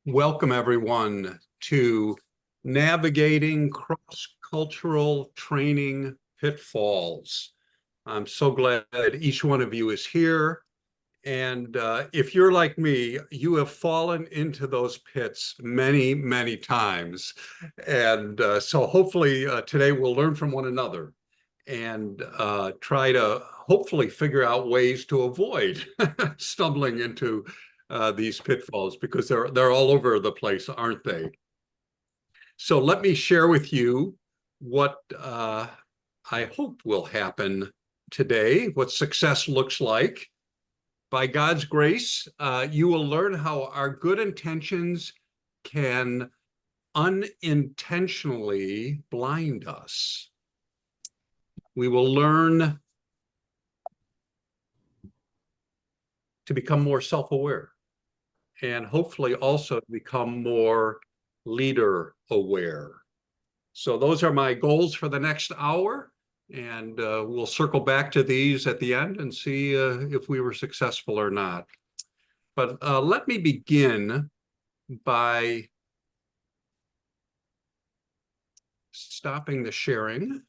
Welcome, everyone, to Navigating Cross-Cultural Training Pitfalls. I'm so glad each one of you is here. And if you're like me, you have fallen into those pits many, many times. And so hopefully today we'll learn from one another and try to hopefully figure out ways to avoid stumbling into these pitfalls, because they're all over the place, aren't they? So let me share with you what I hope will happen today, what success looks like. By God's grace, you will learn how our good intentions can unintentionally blind us. We will learn to become more self-aware and hopefully also become more leader aware. So those are my goals for the next hour, and we'll circle back to these at the end and see if we were successful or not. But let me begin by stopping the sharing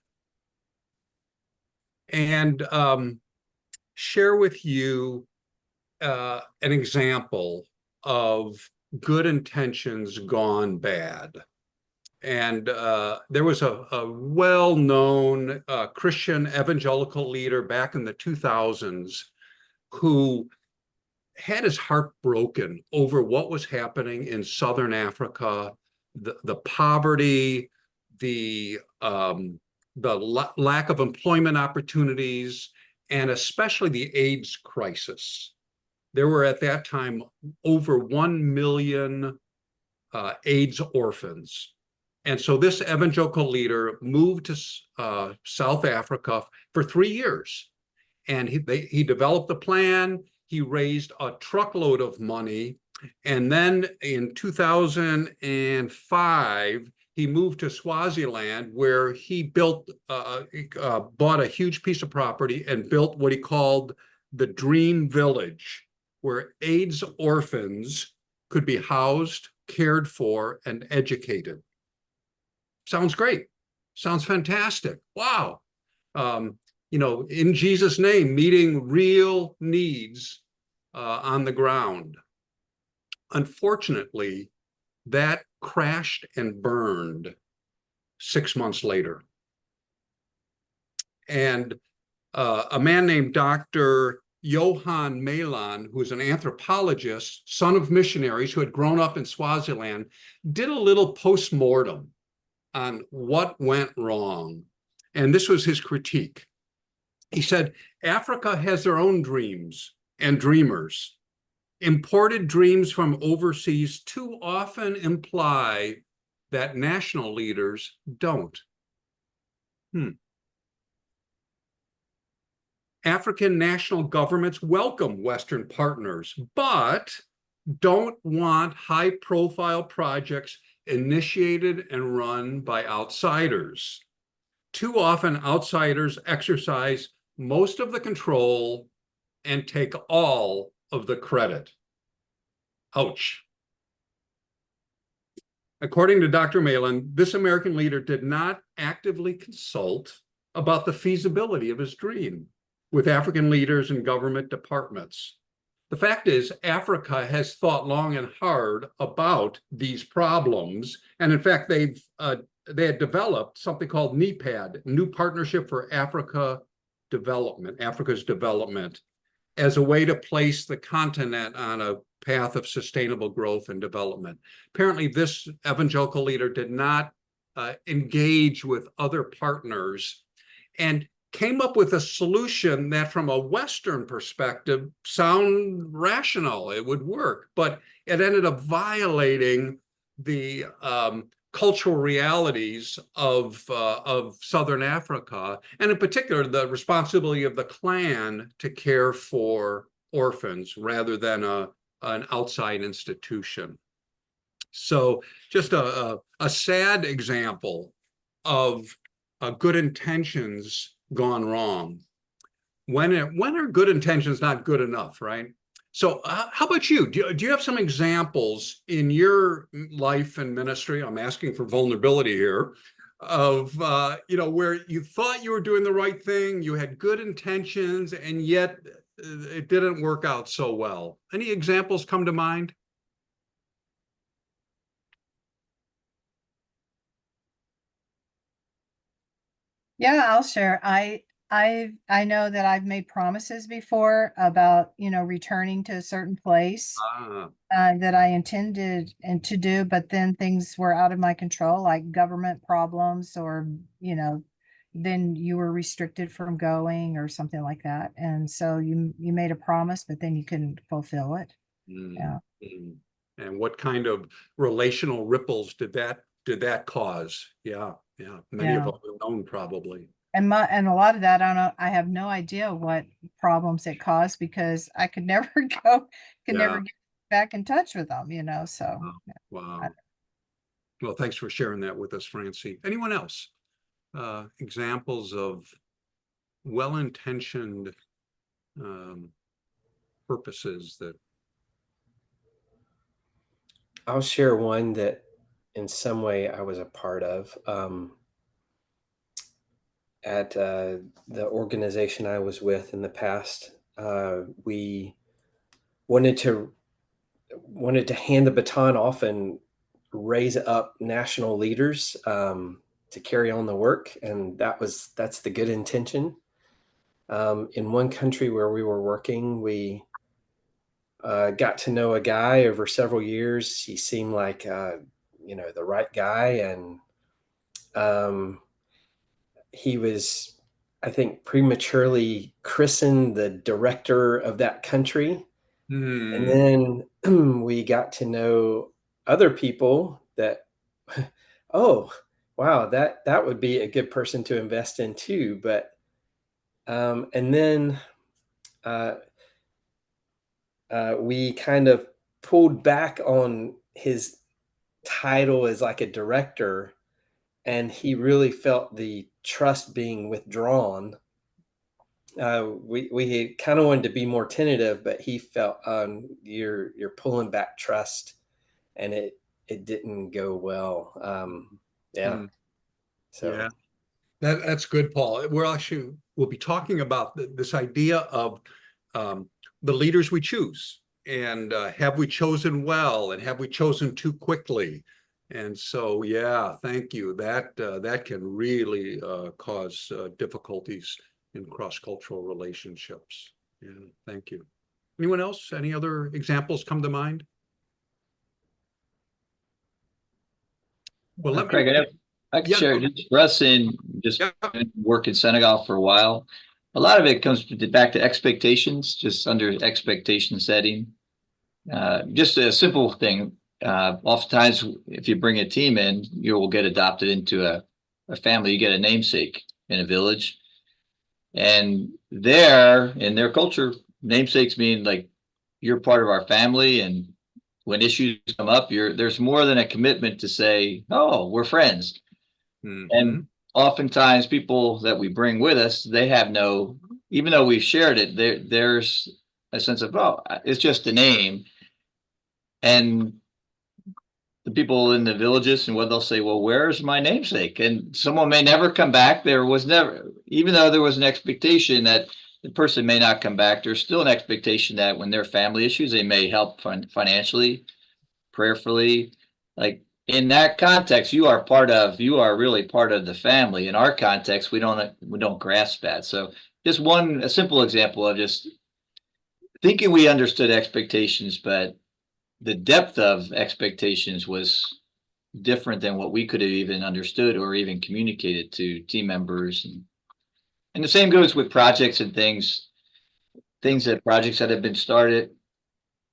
and share with you an example of good intentions gone bad. And there was a well-known Christian evangelical leader back in the 2000s who had his heart broken over what was happening in Southern Africa, the poverty, the lack of employment opportunities, and especially the AIDS crisis. There were at that time over 1 million AIDS orphans. And so this evangelical leader moved to South Africa for 3 years. And he developed a plan. He raised a truckload of money. And then in 2005, he moved to Swaziland, where he bought a huge piece of property and built what he called the Dream Village, where AIDS orphans could be housed, cared for, and educated. Sounds great. Sounds fantastic. Wow. In Jesus' name, meeting real needs on the ground. Unfortunately, that crashed and burned 6 months later. And a man named Dr. Johan Malan, who is an anthropologist, son of missionaries who had grown up in Swaziland, did a little post-mortem on what went wrong. And this was his critique. He said, Africa has their own dreams and dreamers. Imported dreams from overseas too often imply that national leaders don't. African national governments welcome Western partners, but don't want high-profile projects initiated and run by outsiders. Too often, outsiders exercise most of the control and take all of the credit. Ouch. According to Dr. Malan, this American leader did not actively consult about the feasibility of his dream with African leaders and government departments. The fact is, Africa has thought long and hard about these problems. And in fact, they had developed something called NEPAD, New Partnership for Africa's Development, as a way to place the continent on a path of sustainable growth and development. Apparently, this evangelical leader did not engage with other partners and came up with a solution that from a Western perspective sound rational, it would work, but it ended up violating the cultural realities of Southern Africa, and in particular, the responsibility of the clan to care for orphans rather than an outside institution. So just a sad example of good intentions gone wrong. When are good intentions not good enough, right? So how about you? Do you have some examples in your life and ministry? I'm asking for vulnerability here of, where you thought you were doing the right thing, you had good intentions, and yet it didn't work out so well. Any examples come to mind? Yeah, I'll share. I know that I've made promises before about, returning to a certain place Ah, that I intended and to do, but then things were out of my control, like government problems or, then you were restricted from going or something like that. And so you made a promise, but then you couldn't fulfill it. mm, Yeah. mm. And what kind of relational ripples did that cause? Yeah, yeah. Many of Yeah. them are known probably. And a lot of that, I don't know, I have no idea what problems it caused because I could never could Yeah. never get back in touch with them, so Wow. I, Wow. Well, thanks for sharing that with us, Francie. Anyone else? Examples of well-intentioned um, purposes that. I'll share one that in some way I was a part of. At the organization I was with in the past, we wanted to wanted to hand the baton off and raise up national leaders to carry on the work, and that's the good intention. In one country where we were working, we got to know a guy over several years. He seemed like the right guy, and um, he was, I think, prematurely christened the director of that country. And Hmm. then we got to know other people that, oh, wow, that would be a good person to invest in too. But and then uh, we kind of pulled back on his title as like a director, and he really felt the trust being withdrawn. We kind of wanted to be more tentative, but he felt you're pulling back trust, and it didn't go well. Yeah, Hmm. so Yeah, that's good, Paul. We'll be talking about this idea of um, the leaders we choose, and have we chosen well, and have we chosen too quickly? And so, yeah, thank you. That can really cause difficulties in cross-cultural relationships. Yeah, thank you. Anyone else? Any other examples come to mind? Well, let me. Craig, I could Yeah, share just for us in just yeah. work in Senegal for a while. A lot of it comes back to expectations, just under expectation setting. Just a simple thing. Oftentimes, if you bring a team in, you will get adopted into a family. You get a namesake in a village. And there, in their culture, namesakes mean like you're part of our family. And when issues come up, there's more than a commitment to say, oh, we're friends. And Hmm. oftentimes people that we bring with us, they have no, even though we've shared it, there's a sense of, oh, it's just a name. And the people in the villages and what they'll say, well, where's my namesake? And someone may never come back. There was never, even though there was an expectation that the person may not come back, there's still an expectation that when there are family issues, they may help financially, prayerfully. Like in that context, you are really part of the family. In our context, we don't grasp that. So just a simple example of just thinking we understood expectations, but the depth of expectations was different than what we could have even understood or even communicated to team members. And the same goes with projects and Yep. projects that have been started,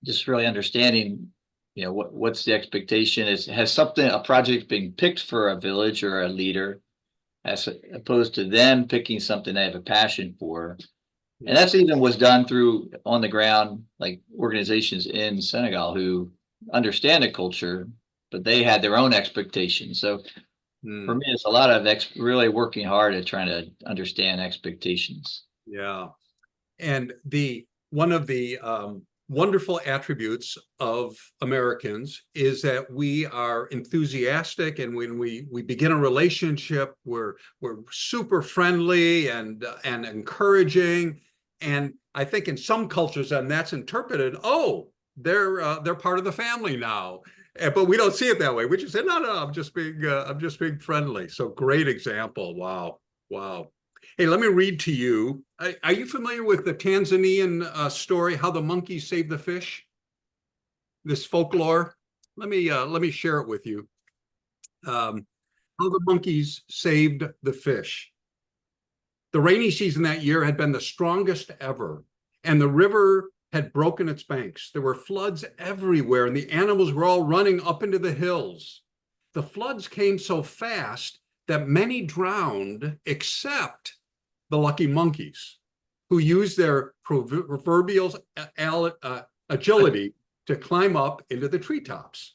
just really understanding, what's the expectation has a project been picked for a village or a leader as opposed to them picking something they have a passion for. And Yeah. that's even was done through on the ground, like organizations in Senegal who understand the culture, but they had their own expectations. So for Mm. me, it's a lot of really working hard at trying to understand expectations. Yeah. And the one of the wonderful attributes of Americans is that we are enthusiastic, and when we begin a relationship, we're super friendly and encouraging. And I think in some cultures, and that's interpreted, oh, they're part of the family now. But we don't see it that way. We just say, no, I'm just being friendly. So great example. Wow, wow. Hey, let me read to you. Are you familiar with the Tanzanian story, How the Monkey Saved the Fish? This folklore. Let me share it with you. How the monkeys saved the fish. The rainy season that year had been the strongest ever, and the river had broken its banks. There were floods everywhere, and the animals were all running up into the hills. The floods came so fast that many drowned, except the lucky monkeys, who used their proverbial agility to climb up into the treetops.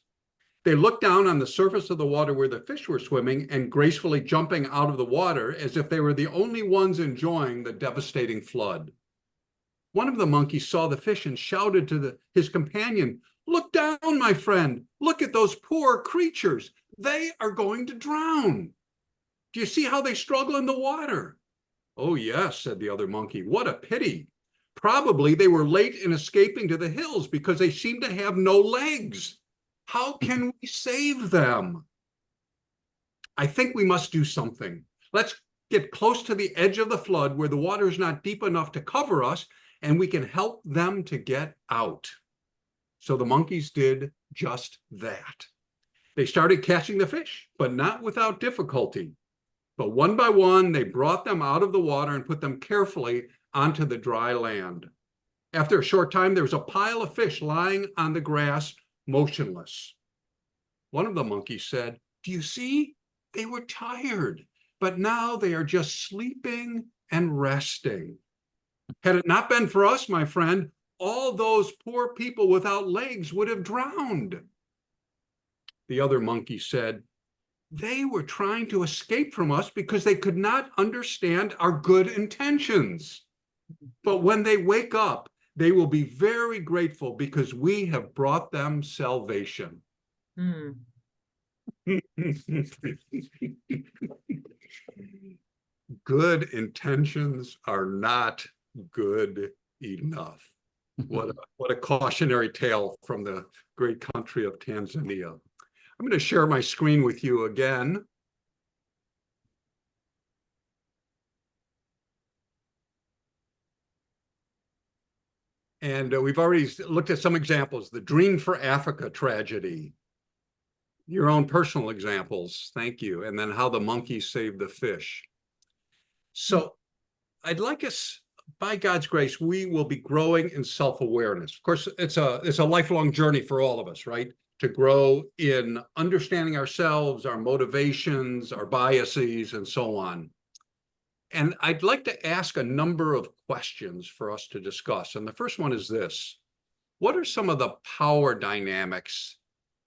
They looked down on the surface of the water where the fish were swimming and gracefully jumping out of the water as if they were the only ones enjoying the devastating flood. One of the monkeys saw the fish and shouted to his companion, "Look down, my friend. Look at those poor creatures. They are going to drown. Do you see how they struggle in the water?" "Oh, yes," said the other monkey. "What a pity. Probably they were late in escaping to the hills because they seem to have no legs. How can we save them?" "I think we must do something. Let's get close to the edge of the flood where the water is not deep enough to cover us, and we can help them to get out." So the monkeys did just that. They started catching the fish, but not without difficulty. But one by one, they brought them out of the water and put them carefully onto the dry land. After a short time, there was a pile of fish lying on the grass, motionless. One of the monkeys said, "Do you see? They were tired, but now they are just sleeping and resting. Had it not been for us, my friend, all those poor people without legs would have drowned." The other monkey said, "They were trying to escape from us because they could not understand our good intentions. But when they wake up, they will be very grateful because we have brought them salvation." Hmm. Good intentions are not good enough. What a cautionary tale from the great country of Tanzania. I'm going to share my screen with you again. And we've already looked at some examples, the Dream for Africa tragedy, your own personal examples, thank you, and then how the monkey saved the fish. So I'd like us, by God's grace, we will be growing in self-awareness. Of course, it's a lifelong journey for all of us, right? To grow in understanding ourselves, our motivations, our biases, and so on. And I'd like to ask a number of questions for us to discuss. And the first one is this: what are some of the power dynamics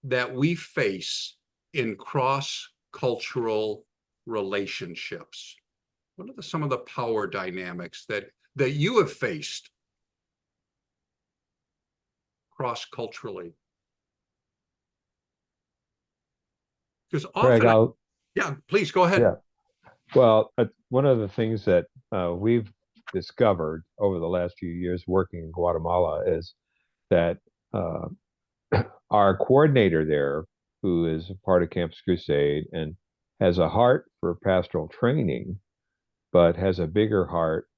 that we face in cross-cultural relationships? What are some of the power dynamics that you have faced cross-culturally? Because Greg, often, yeah, please go ahead. yeah. Well, one of the things that we've discovered over the last few years working in Guatemala is that our coordinator there, who is a part of Campus Crusade and has a heart for pastoral training, but has a bigger heart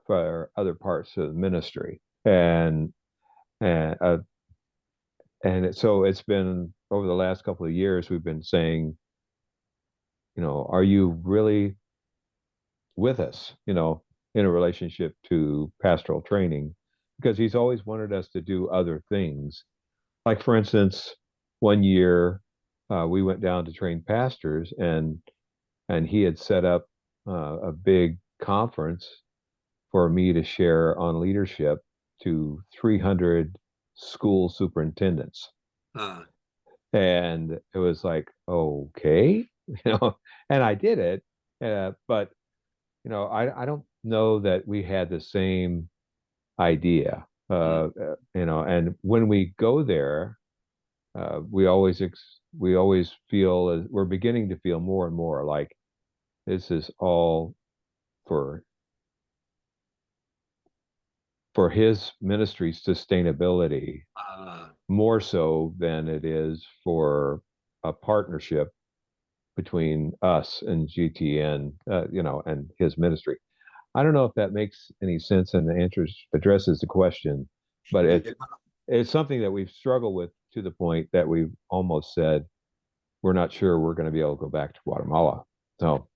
for other parts of the ministry. And so it's been over the last couple of years, we've been saying, are you really with us, in a relationship to pastoral training? Because he's always wanted us to do other things. Like, for instance, one year we went down to train pastors, and he had set up a big conference for me to share on leadership to 300 school superintendents. And it was like, okay, and I did it. But, I don't know that we had the same idea You know, and when we go there, we always feel, we're beginning to feel more and more like this is all for his ministry's sustainability, more so than it is for a partnership between us and GTN, you know, and his ministry. I don't know if that makes any sense and addresses the question, but it's something that we've struggled with to the point that we've almost said we're not sure we're going to be able to go back to Guatemala. So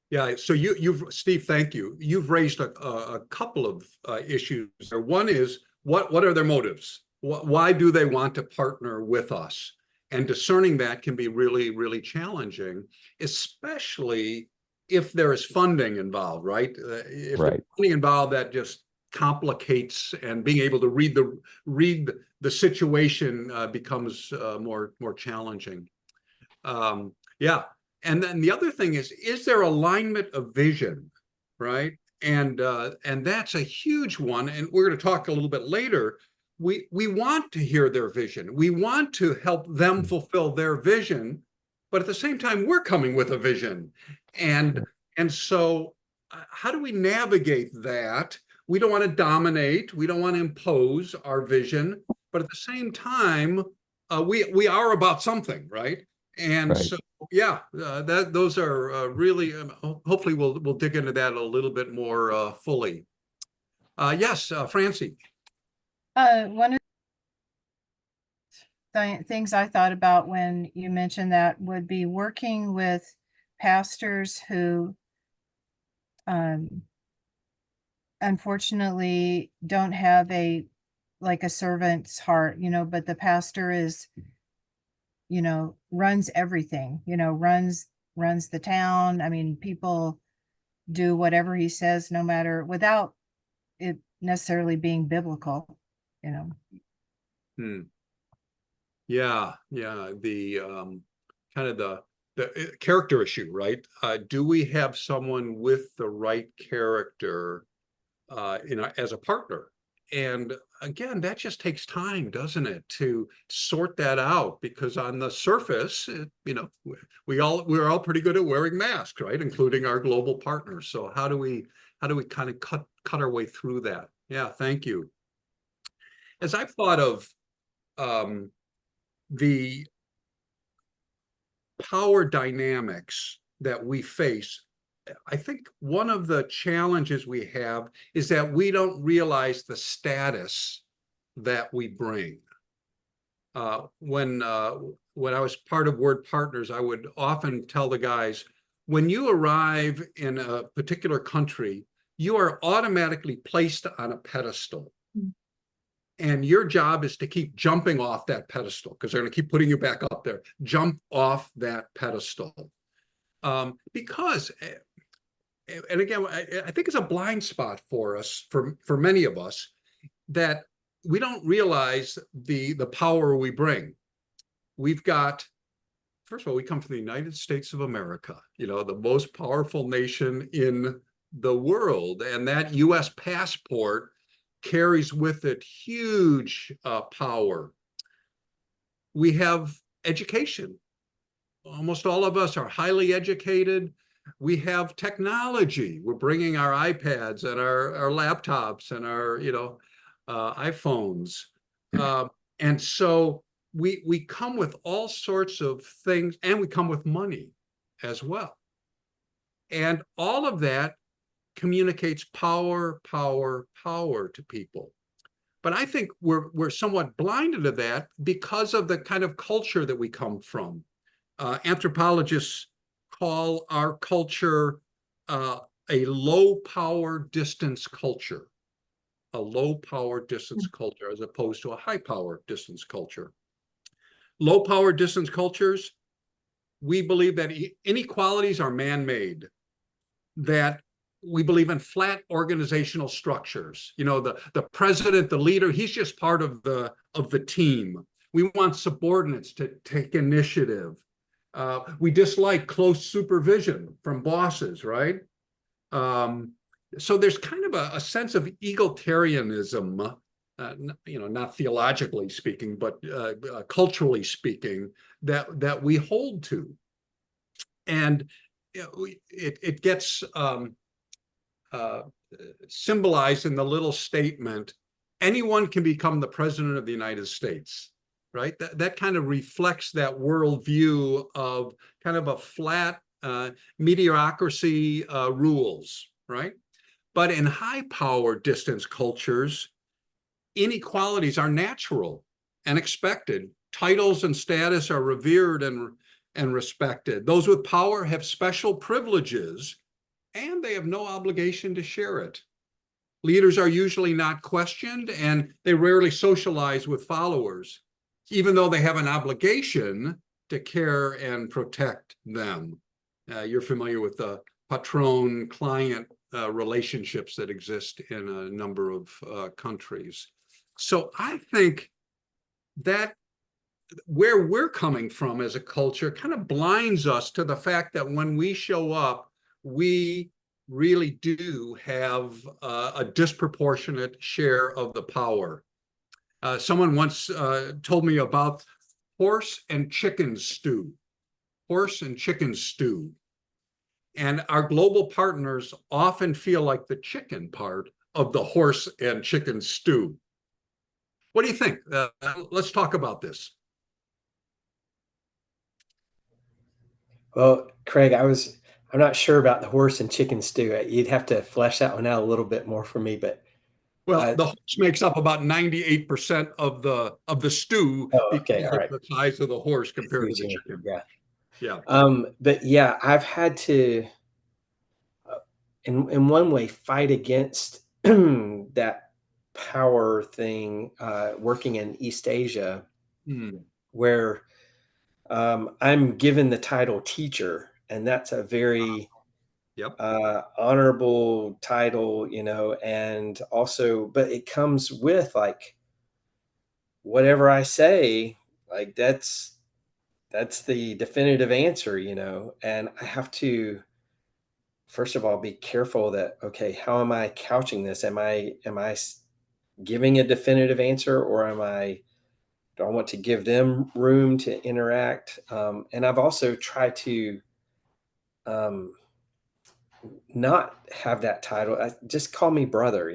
yeah, so you've Steve, thank you. You've raised a couple of issues. One is what are their motives? Why do they want to partner with us? And discerning that can be really, really challenging, especially if there is funding involved, right? If there's funding involved, that just complicates, and being able to read the situation becomes more challenging. Yeah. And then the other thing is there alignment of vision, right? And that's a huge one. And we're going to talk a little bit later. We want to hear their vision. We want to help them fulfill their vision, but at the same time, we're coming with a vision. And so how do we navigate that? We don't want to dominate. We don't want to impose our vision, but at the same time, we are about something, right? And so, yeah, those are really, hopefully we'll dig into that a little bit more fully. Yes, Francie. One of the things I thought about when you mentioned that would be working with pastors who unfortunately don't have a servant's heart, you know, but the pastor is, you know, runs everything, you know, runs the town. I mean, people do whatever he says, no matter, without it necessarily being biblical, you know. Yeah, the kind of the character issue, right? Do we have someone with the right character as a partner? And again, that just takes time, doesn't it, to sort that out? Because on the surface, you know, we're all pretty good at wearing masks, right? Including our global partners. So how do we kind of cut our way through that? Yeah, thank you. As I've thought of the power dynamics that we face, I think one of the challenges we have is that we don't realize the status that we bring. When I was part of Word Partners, I would often tell the guys, when you arrive in a particular country, you are automatically placed on a pedestal. And your job is to keep jumping off that pedestal, because they're going to keep putting you back up there. Jump off that pedestal. Because, and again, I think it's a blind spot for us, for many of us, that we don't realize the power we bring. We've got, first of all, we come from the United States of America, you know, the most powerful nation in the world. And that US passport carries with it huge power. We have education. Almost all of us are highly educated. We have technology. We're bringing our iPads and our laptops and our, you know, iPhones. And so we come with all sorts of things, and we come with money as well. And all of that communicates power to people. But I think we're somewhat blinded to that because of the kind of culture that we come from. Anthropologists call our culture a low power distance culture. A low power distance culture as opposed to a high power distance culture. Low power distance cultures, we believe that inequalities are man-made, that we believe in flat organizational structures. You know, the president, the leader, he's just part of the team. We want subordinates to take initiative. We dislike close supervision from bosses, right? So there's kind of a sense of egalitarianism not theologically speaking, but culturally speaking, that we hold to. And it gets symbolized in the little statement, anyone can become the president of the United States, right? That kind of reflects that worldview of kind of a flat mediocrity rules, right? But in high power distance cultures, inequalities are natural and expected. Titles and status are revered and respected. Those with power have special privileges, and they have no obligation to share it. Leaders are usually not questioned, and they rarely socialize with followers, even though they have an obligation to care and protect them. You're familiar with the patron-client relationships that exist in a number of countries. So I think that where we're coming from as a culture kind of blinds us to the fact that when we show up, we really do have a disproportionate share of the power. Someone once told me about horse and chicken stew. Horse and chicken stew. And our global partners often feel like the chicken part of the horse and chicken stew. What do you think? Let's talk about this. Well, Craig, I'm not sure about the horse and chicken stew. You'd have to flesh that one out a little bit more for me, but well, the horse makes up about 98% of the stew okay, because all of right. the size of the horse compared to the Yeah. chicken. Yeah. Yeah. But yeah, I've had to, in one way, fight against that power thing, working in East Asia, where I'm given the title teacher, and that's a very honorable title, and also, but it comes with like whatever I say, like that's the definitive answer, and I have to, first of all, be careful that, okay, how am I couching this? Am I giving a definitive answer, or do I want to give them room to interact? And I've also tried to not have that title. Just call me brother,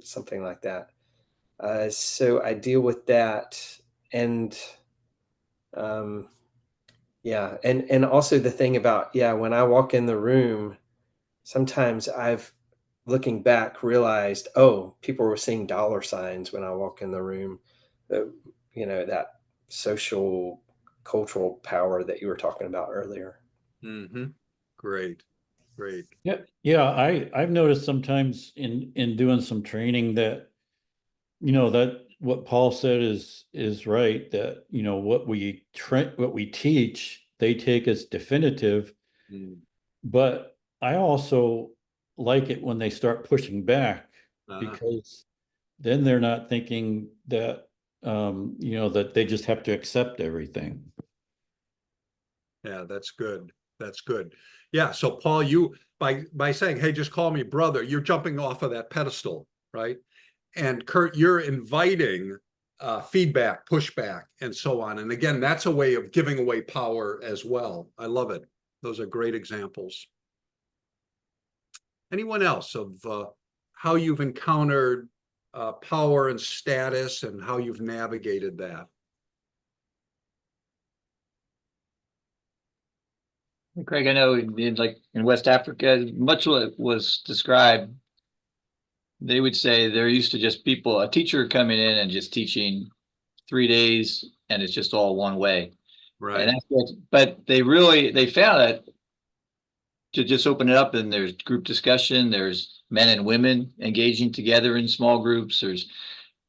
something like that. So I deal with that, and yeah, and also the thing about, when I walk in the room, sometimes I've, looking back, realized, oh, people were seeing dollar signs when I walk in the room. That social, cultural power that you were talking about earlier. Mm-hmm. Great. Yeah. I've noticed sometimes in doing some training that, that what Paul said is right, that, what we teach, they take as definitive. But I also like it when they start pushing back, because then they're not thinking that, that they just have to accept everything. Yeah, that's good. That's good. Yeah. So Paul, you by saying, hey, just call me brother, you're jumping off of that pedestal, right? And Kurt, you're inviting feedback, pushback, and so on. And again, that's a way of giving away power as well. I love it. Those are great examples. Anyone else of how you've encountered power and status and how you've navigated that? Craig, I know in West Africa, much what was described, they would say there used to just a teacher coming in and just teaching 3 days, and it's just all one way. Right. And but they found that to just open it up, and there's group discussion, there's men and women engaging together in small groups. There's,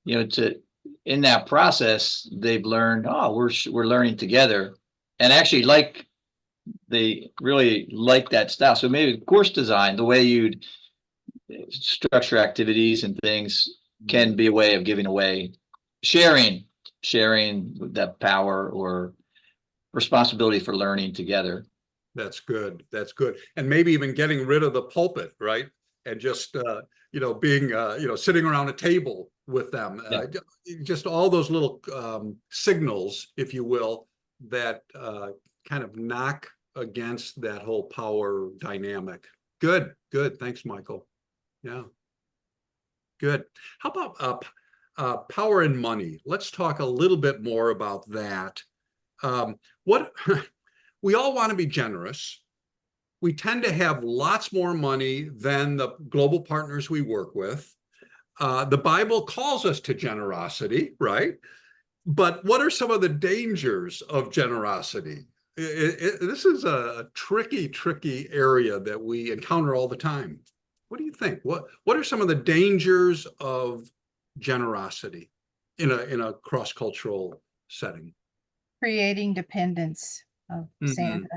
in that process, they've learned, we're learning together, and actually they really like that style. So maybe course design, the way you'd structure activities and things, can be a way of giving away, sharing that power or responsibility for learning together. That's good. That's good. And maybe even getting rid of the pulpit, right? And just, being, sitting around a table with them. Yeah. Just all those little signals, if you will, that kind of knock against that whole power dynamic. Good, good. Thanks, Michael. Yeah, good. How about power and money? Let's talk a little bit more about that. What we all want to be generous. We tend to have lots more money than the global partners we work with. The Bible calls us to generosity, right? But what are some of the dangers of generosity? This is a tricky, tricky area that we encounter all the time. What do you think? What are some of the dangers of generosity in a cross-cultural setting? Creating dependence of Santa.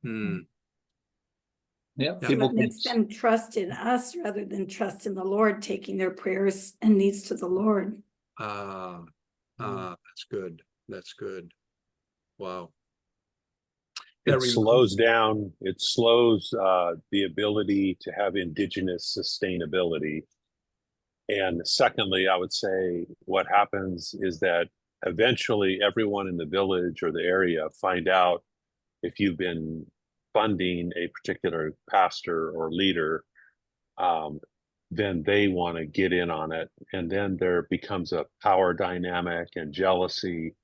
Hmm. Yeah, Yeah. people What makes them trust in us rather than trust in the Lord, taking their prayers and needs to the Lord. That's good. That's good. Wow. It slows down. It slows the ability to have indigenous sustainability. And secondly, I would say what happens is that eventually everyone in the village or the area find out if you've been funding a particular pastor or leader, then they want to get in on it. And then there becomes a power dynamic and jealousy.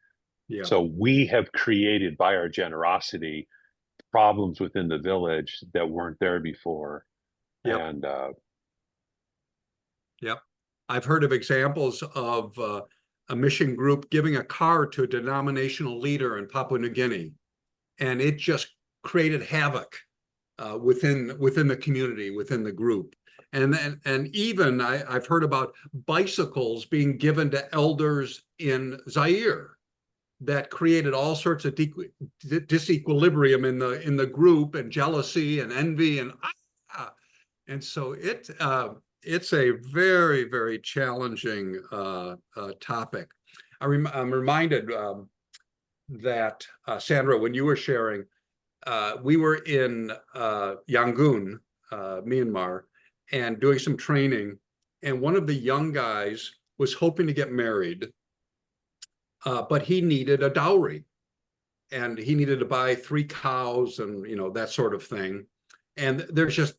Yeah. So we have created by our generosity problems within the village that weren't there before. Yep. And Yep. I've heard of examples of a mission group giving a car to a denominational leader in Papua New Guinea, and it just created havoc within the community, within the group. And even I've heard about bicycles being given to elders in Zaire that created all sorts of disequilibrium in the group, and jealousy and envy and so it's a very, very challenging topic. I'm reminded that Sandra, when you were sharing, we were in Yangon, Myanmar, and doing some training, and one of the young guys was hoping to get married, but he needed a dowry, and he needed to buy 3 cows and that sort of thing. And there's just,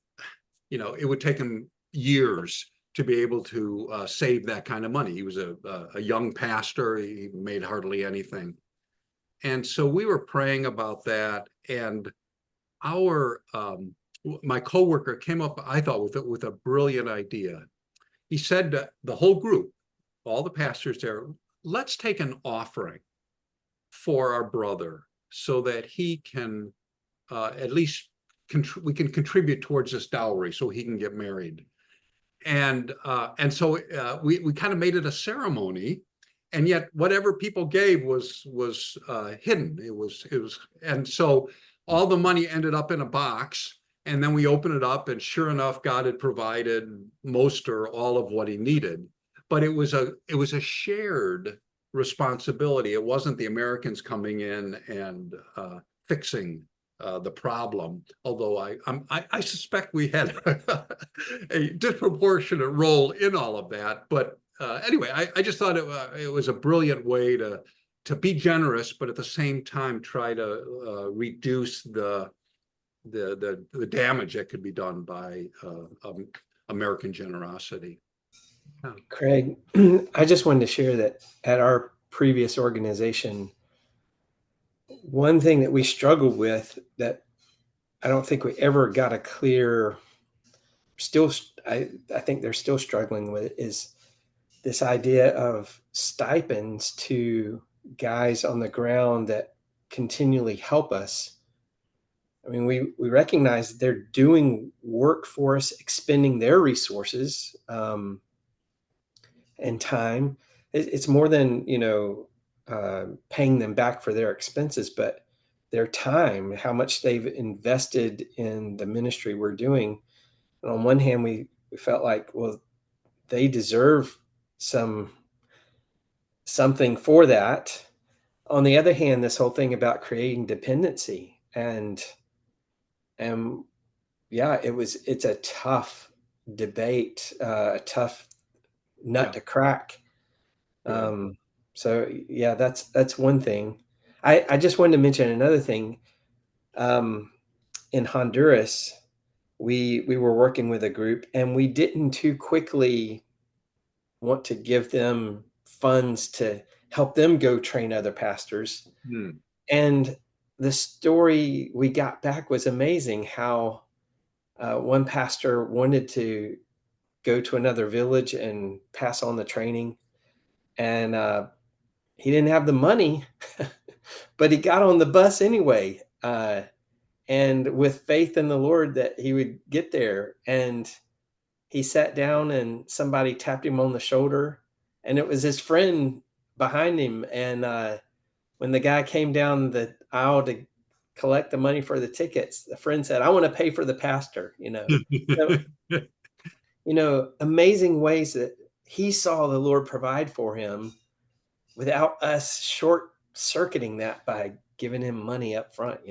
it would take him years to be able to save that kind of money. He was a young pastor. He made hardly anything. And so we were praying about that, and my coworker came up, I thought, with a brilliant idea. He said to the whole group, all the pastors there, let's take an offering for our brother so that he can at least we can contribute towards this dowry so he can get married. And so we kind of made it a ceremony, and yet whatever people gave was hidden. It was, and so all the money ended up in a box, and then we opened it up, and sure enough, God had provided most or all of what he needed. But it was a shared responsibility. It wasn't the Americans coming in and fixing the problem, although I suspect we had a disproportionate role in all of that. But anyway, I just thought it was a brilliant way to be generous, but at the same time try to reduce the damage that could be done by American generosity. Yeah. Craig, I just wanted to share that at our previous organization, one thing that we struggled with that I don't think we ever got a clear, I think they're still struggling with it, is this idea of stipends to guys on the ground that continually help us. I mean, we recognize that they're doing work for us, expending their resources and time. It's more than, paying them back for their expenses, but their time, how much they've invested in the ministry we're doing. And on one hand, we felt like, well, they deserve something for that. On the other hand, this whole thing about creating dependency and yeah, it's a tough debate, a tough nut Yeah. to crack. Good. So yeah, that's one thing. I just wanted to mention another thing. In Honduras, we were working with a group, and we didn't too quickly want to give them funds to help them go train other pastors. Hmm. And the story we got back was amazing. How one pastor wanted to go to another village and pass on the training, and he didn't have the money, but he got on the bus anyway, and with faith in the Lord that he would get there. And he sat down, and somebody tapped him on the shoulder, and it was his friend behind him. And when the guy came down the aisle to collect the money for the tickets, the friend said, "I want to pay for the pastor." So, amazing ways that he saw the Lord provide for him without us short circuiting that by giving him money up front.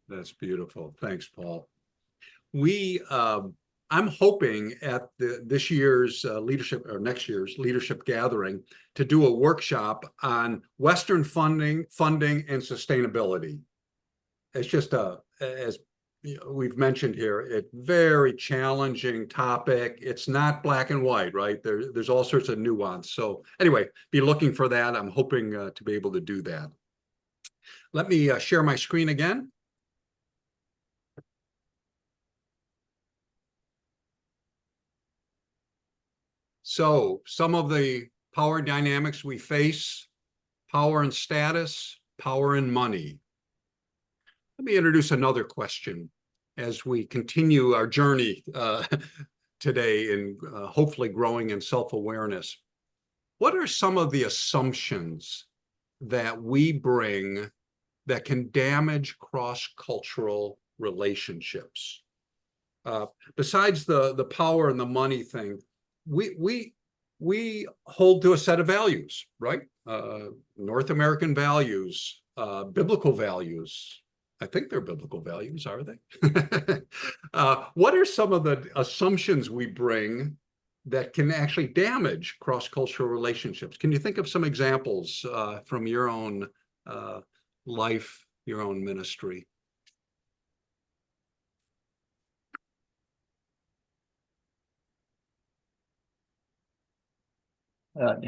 That's beautiful. Thanks, Paul. I'm hoping at this year's leadership, or next year's leadership gathering, to do a workshop on Western funding and sustainability. It's just as we've mentioned here, it's very challenging topic. It's not black and white, right? There's all sorts of nuance. So anyway, be looking for that. I'm hoping to be able to do that. Let me share my screen again. So some of the power dynamics we face: power and status, power and money. Let me introduce another question as we continue our journey today in hopefully growing in self-awareness. What are some of the assumptions that we bring that can damage cross-cultural relationships? Besides the power and the money thing, we hold to a set of values, right? North American values, biblical values. I think they're biblical values, are they? What are some of the assumptions we bring that can actually damage cross-cultural relationships? Can you think of some examples from your own life, your own ministry?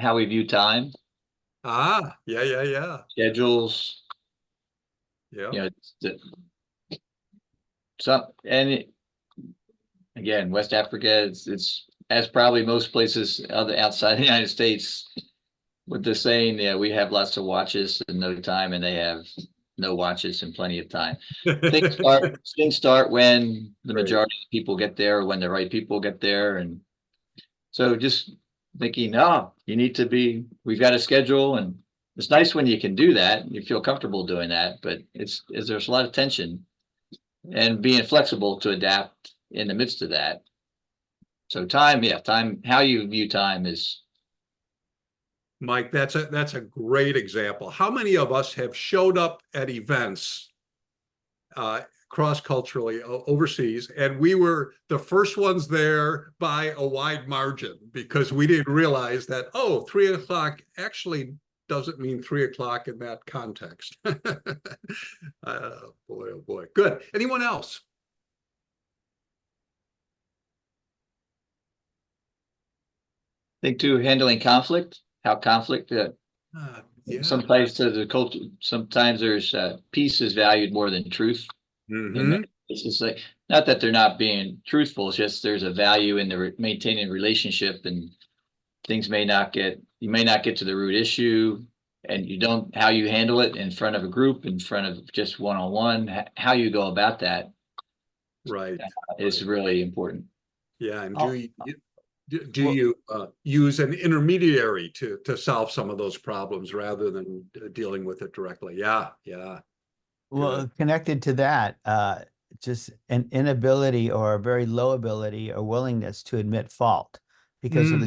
How we view time, Yeah. schedules, Yeah. Again, West Africa, it's as probably most places outside the United States, with the saying, we have lots of watches and no time, and they have no watches and plenty of time. Things start when the majority of people get there, when the right people get there. And so just thinking, we've got a schedule, and it's nice when you can do that. You feel comfortable doing that, but there's a lot of tension, and being flexible to adapt in the midst of that. So time, how you view time is. Mike, that's a great example. How many of us have showed up at events cross-culturally overseas, and we were the first ones there by a wide margin because we didn't realize that, 3 o'clock actually doesn't mean 3 o'clock in that context. Oh boy. Good. Anyone else? I think too, handling conflict, how conflict Yeah. sometimes to the culture, sometimes there's peace is valued more than truth. Mm-hmm. It's just like, not that they're not being truthful, it's just there's a value in the maintaining relationship, and things you may not get to the root issue, and how you handle it in front of a group, in front of just one-on-one, how you go about that, Right, is really important. Yeah, and do you use an intermediary to solve some of those problems rather than dealing with it directly? Yeah. Well, Good. connected to that, just an inability or a very low ability or willingness to admit fault because of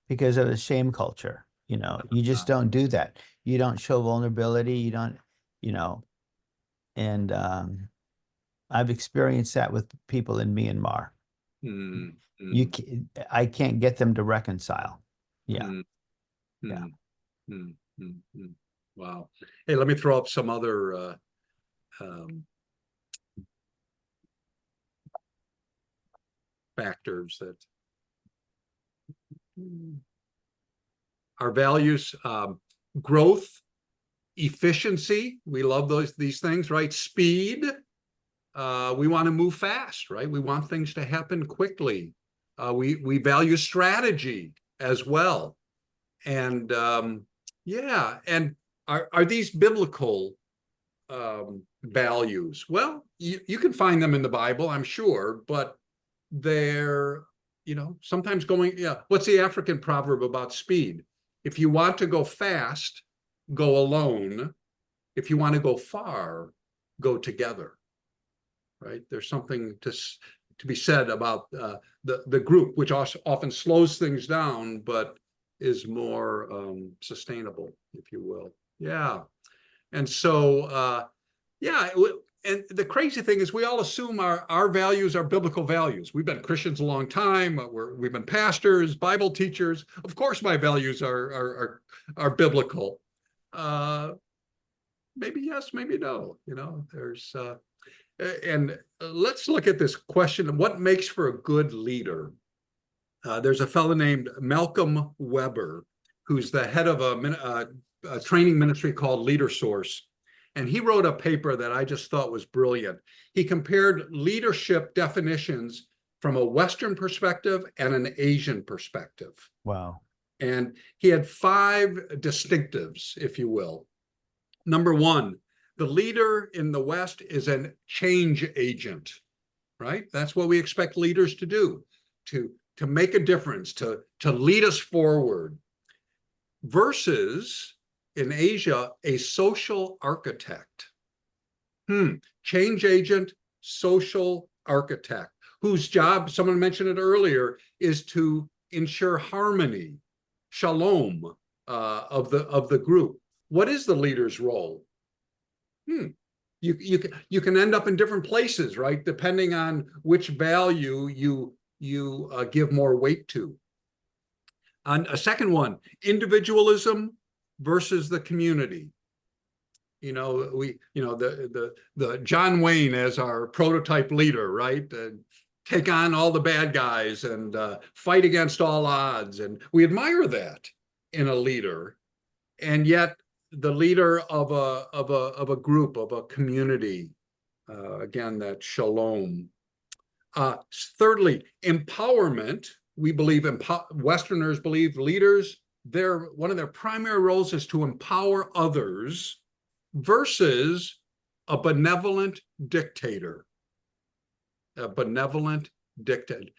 because of the shame culture. You just don't do that. You don't show vulnerability. You don't, and I've experienced that with people in Myanmar. Mm. I can't get them to reconcile. Yeah. Mm, Yeah. Wow. Hey, let me throw up some other um, factors that our values, growth, efficiency. We love these things, right? Speed. We want to move fast, right? We want things to happen quickly. We value strategy as well. And yeah, and are these biblical values? Well, you can find them in the Bible, I'm sure, but they're, sometimes what's the African proverb about speed? If you want to go fast, go alone. If you want to go far, go together, right? There's something to be said about the group, which often slows things down, but is more sustainable, if you will. Yeah. And so, yeah, and the crazy thing is we all assume our values are biblical values. We've been Christians a long time. We've been pastors, Bible teachers. Of course, my values are biblical. Maybe yes, maybe no. There's and let's look at this question: what makes for a good leader? There's a fellow named Malcolm Weber, who's the head of a training ministry called Leader Source. And he wrote a paper that I just thought was brilliant. He compared leadership definitions from a Western perspective and an Asian perspective. Wow. And he had 5 distinctives, if you will. Number 1, the leader in the West is a change agent, right? That's what we expect leaders to do, to make a difference, to lead us forward. Versus in Asia, a social architect. Change agent, social architect, whose job, someone mentioned it earlier, is to ensure harmony, shalom of the group. What is the leader's role? You can end up in different places, right? Depending on which value you give more weight to. And a second one, individualism versus the community. The John Wayne as our prototype leader, right? Take on all the bad guys and fight against all odds, and we admire that in a leader. And yet, the leader of a group, of a community, again, that shalom. Thirdly, empowerment. We believe Westerners believe leaders, one of their primary roles is to empower others versus a benevolent dictator. A benevolent dictator.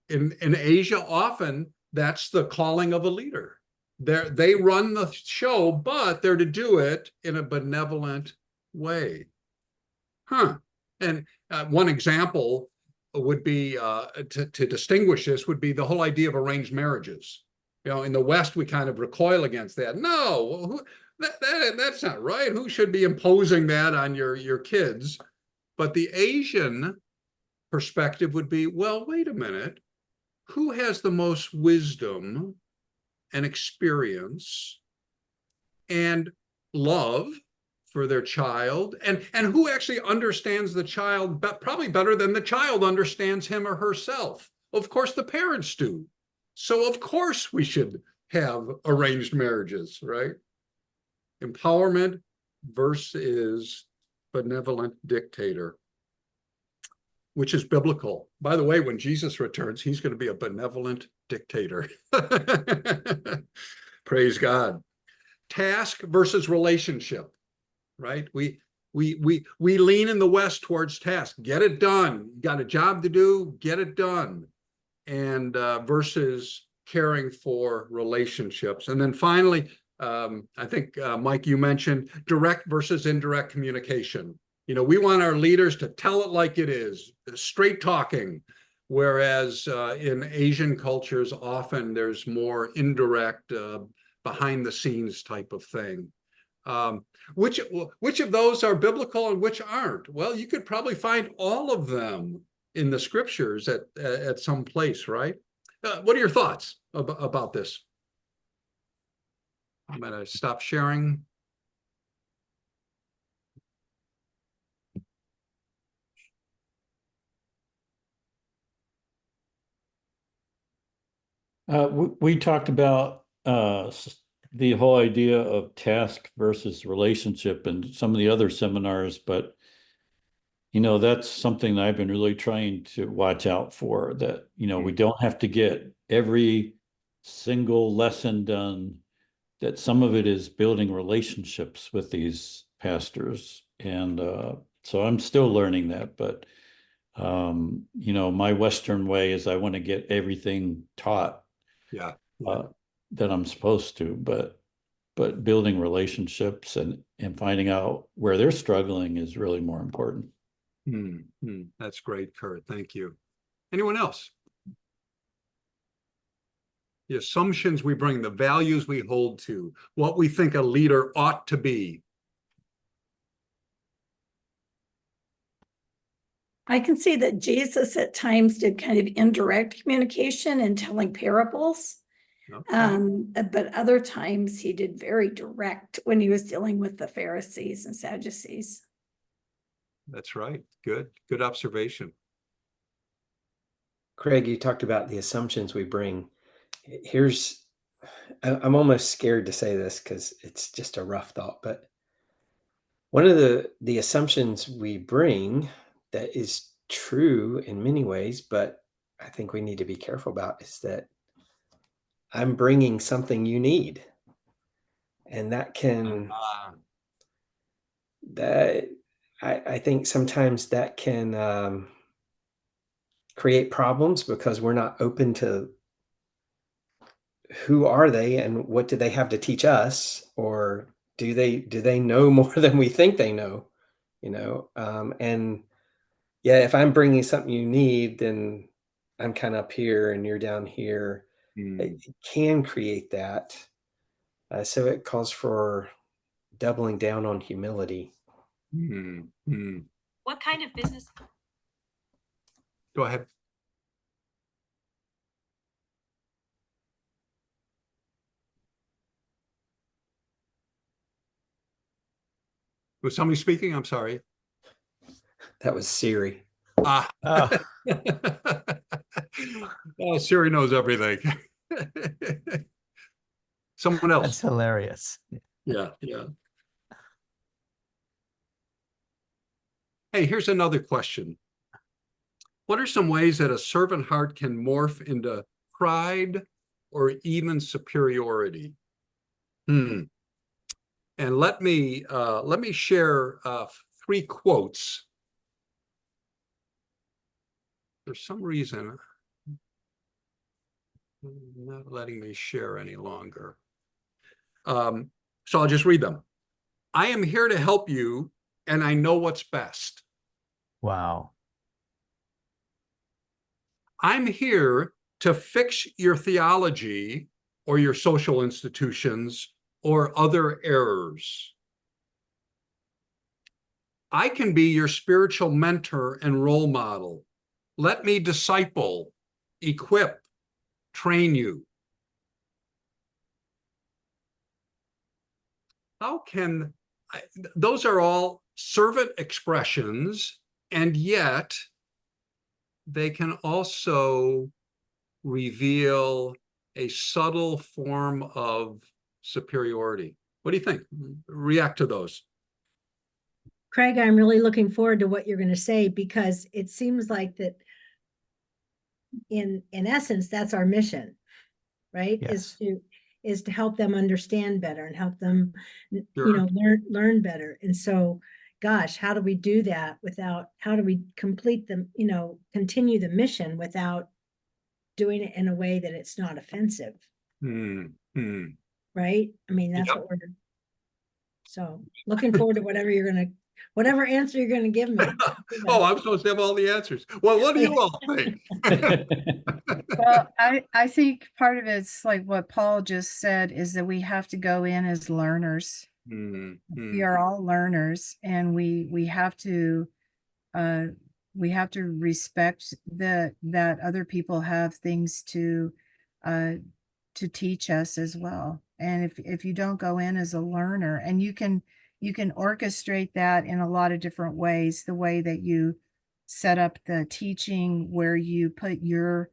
In Asia, often that's the calling of a leader. They run the show, but they're to do it in a benevolent way. And one example would be, to distinguish this, would be the whole idea of arranged marriages. In the West, we kind of recoil against that. No, that's not right. Who should be imposing that on your kids? But the Asian perspective would be, well, wait a minute. Who has the most wisdom and experience and love for their child, and who actually understands the child probably better than the child understands him or herself? Of course, the parents do. So of course we should have arranged marriages, right? Empowerment versus benevolent dictator, which is biblical. By the way, when Jesus returns, he's going to be a benevolent dictator. Praise God. Task versus relationship. Right? We lean in the West towards task. Get it done. You got a job to do, get it done. And versus caring for relationships. And then finally, I think, Mike, you mentioned direct versus indirect communication. We want our leaders to tell it like it is, straight talking. Whereas in Asian cultures, often there's more indirect, behind the scenes type of thing. Which of those are biblical and which aren't? Well, you could probably find all of them in the scriptures at some place, right? What are your thoughts about this? I'm gonna stop sharing. We talked about the whole idea of task versus relationship and some of the other seminars, but that's something that I've been really trying to watch out for, that, we don't have to get every single lesson done, that some of it is building relationships with these pastors. And so I'm still learning that, but my Western way is I want to get everything taught Yeah. that I'm supposed to, but building relationships and finding out where they're struggling is really more important. That's great, Kurt. Thank you. Anyone else? The assumptions we bring, the values we hold to, what we think a leader ought to be. I can see that Jesus at times did kind of indirect communication and telling parables. Okay. But other times he did very direct when he was dealing with the Pharisees and Sadducees. That's right. Good observation. Craig, you talked about the assumptions we bring. I'm almost scared to say this because it's just a rough thought, but one of the assumptions we bring that is true in many ways, but I think we need to be careful about, is that I'm bringing something you need. And that can, I think sometimes that can create problems because we're not open to who are they and what do they have to teach us, or do they know more than we think they know, and yeah, if I'm bringing something you need, then I'm kind of up here and you're down here. It can create that. So it calls for doubling down on humility. What kind of business? Go ahead. Was somebody speaking? I'm sorry. That was Siri. Oh. Oh, Siri knows everything. Someone else. That's hilarious. Yeah. Hey, here's another question. What are some ways that a servant heart can morph into pride or even superiority? And let me share 3 quotes. For some reason, not letting me share any longer. So I'll just read them. I am here to help you, and I know what's best. Wow. I'm here to fix your theology or your social institutions or other errors. I can be your spiritual mentor and role model. Let me disciple, equip, train you. Those are all servant expressions, and yet they can also reveal a subtle form of superiority. What do you think? React to those. Craig, I'm really looking forward to what you're going to say, because it seems like that in essence, that's our mission, right? Yes. Is to help them understand better and help them, Sure. learn better. And so, gosh, how do we do that how do we complete continue the mission without doing it in a way that it's not offensive? Right? I mean, that's what we're, so looking forward to whatever answer you're going to give me. Oh, I'm supposed to have all the answers. Well, what do you all think? Well, I think part of it's like what Paul just said, is that we have to go in as learners. We are all learners, and we have to respect that other people have things to teach us as well. And if you don't go in as a learner, and you can orchestrate that in a lot of different ways, the way that you set up the teaching, where you put your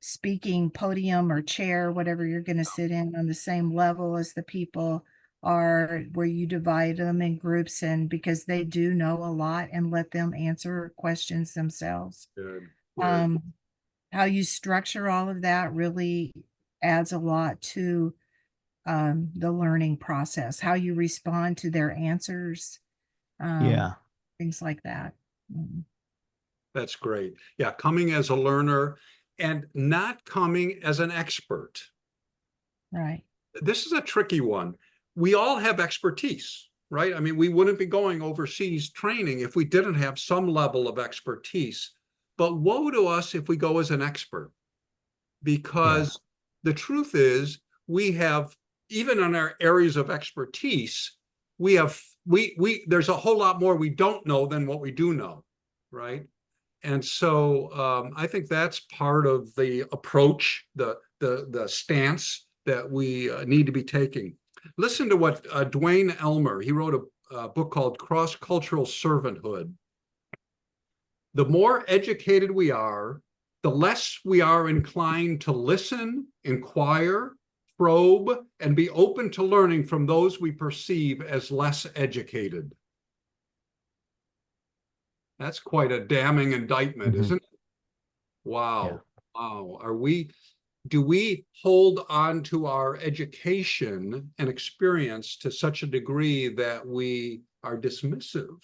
speaking podium or chair, whatever you're going to sit in, on the same level as the people are, where you divide them in groups, and because they do know a lot, and let them answer questions themselves. Good. Good. How you structure all of that really adds a lot to the learning process, how you respond to their answers, Yeah. things like that. Mhm. That's great. Yeah, coming as a learner and not coming as an expert. Right. This is a tricky one. We all have expertise, right? I mean, we wouldn't be going overseas training if we didn't have some level of expertise. But woe to us if we go as an expert, because the truth is, we have, even in our areas of expertise, we have there's a whole lot more we don't know than what we do know, right? And so I think that's part of the approach, the stance that we need to be taking. Listen to what Dwayne Elmer, he wrote a book called Cross-Cultural Servanthood. The more educated we are, the less we are inclined to listen, inquire, probe, and be open to learning from those we perceive as less educated. That's quite a damning indictment, isn't it? Wow. Yeah. Wow. Do we hold on to our education and experience to such a degree that we are dismissive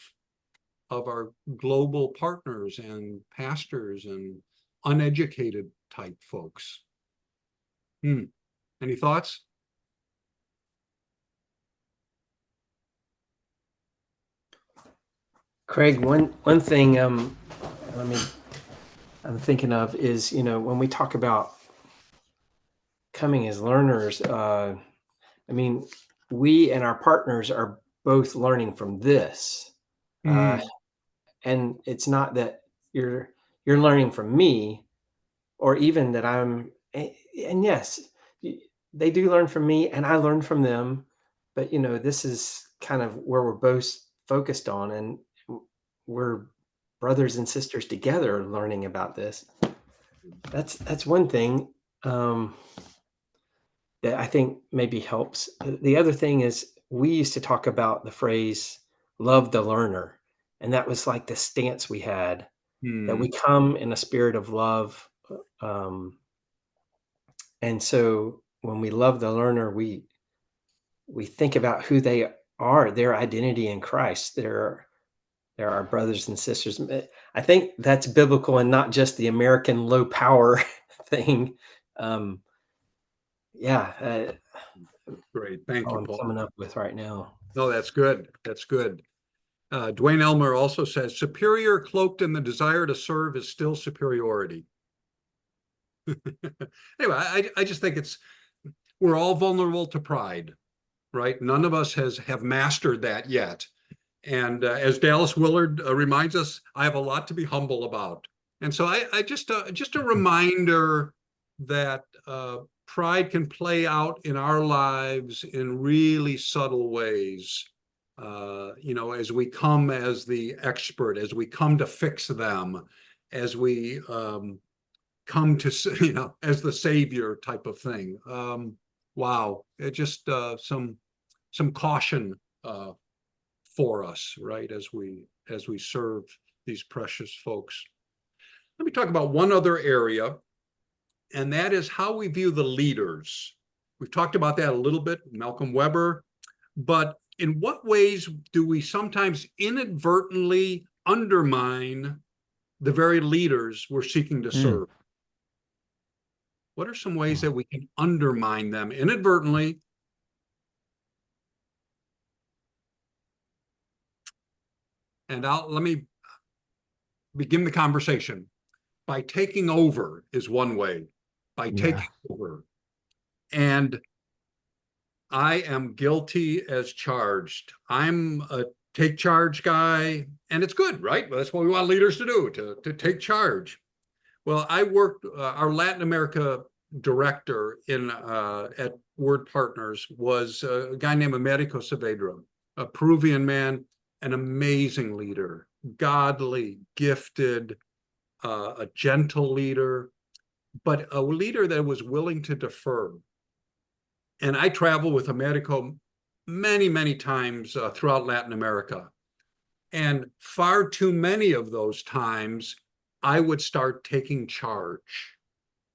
of our global partners and pastors and uneducated type folks? Any thoughts? Craig, one thing I'm thinking of is, when we talk about coming as learners, I mean, we and our partners are both learning from this. And it's not that you're learning from me, or even that I'm, and yes, they do learn from me and I learn from them, but this is kind of where we're both focused on, and we're brothers and sisters together learning about this. That's one thing that I think maybe helps. The other thing is, we used to talk about the phrase "love the learner," and that was like the stance we had, that we come in a spirit of love. And so when we love the learner, we think about who they are, their identity in Christ. They're our brothers and sisters. I think that's biblical and not just the American low power thing. Great. Thank you, I'm Paul. coming up with right now. No, that's good. That's good. Dwayne Elmer also says, superior cloaked in the desire to serve is still superiority. Anyway, I just think we're all vulnerable to pride, right? None of us have mastered that yet. And as Dallas Willard reminds us, I have a lot to be humble about. And so I just a reminder that pride can play out in our lives in really subtle ways. As we come as the expert, as we come to fix them, as we come to, as the savior type of thing. Wow, it just some caution for us, right, as we serve these precious folks. Let me talk about one other area, and that is how we view the leaders. We've talked about that a little bit, Malcolm Weber, but in what ways do we sometimes inadvertently undermine the very leaders we're seeking to serve? What are some ways that we can undermine them inadvertently? And let me begin the conversation. By taking over is one way. By taking over. And I am guilty as charged. I'm a take charge guy, and it's good, right? Well, that's what we want leaders to do, to take charge. Well, I worked, our Latin America director in at Word Partners was a guy named Americo Saavedra, a Peruvian man, an amazing leader, godly, gifted, a gentle leader, but a leader that was willing to defer. And I travel with Americo many, many times throughout Latin America. And far too many of those times, I would start taking charge.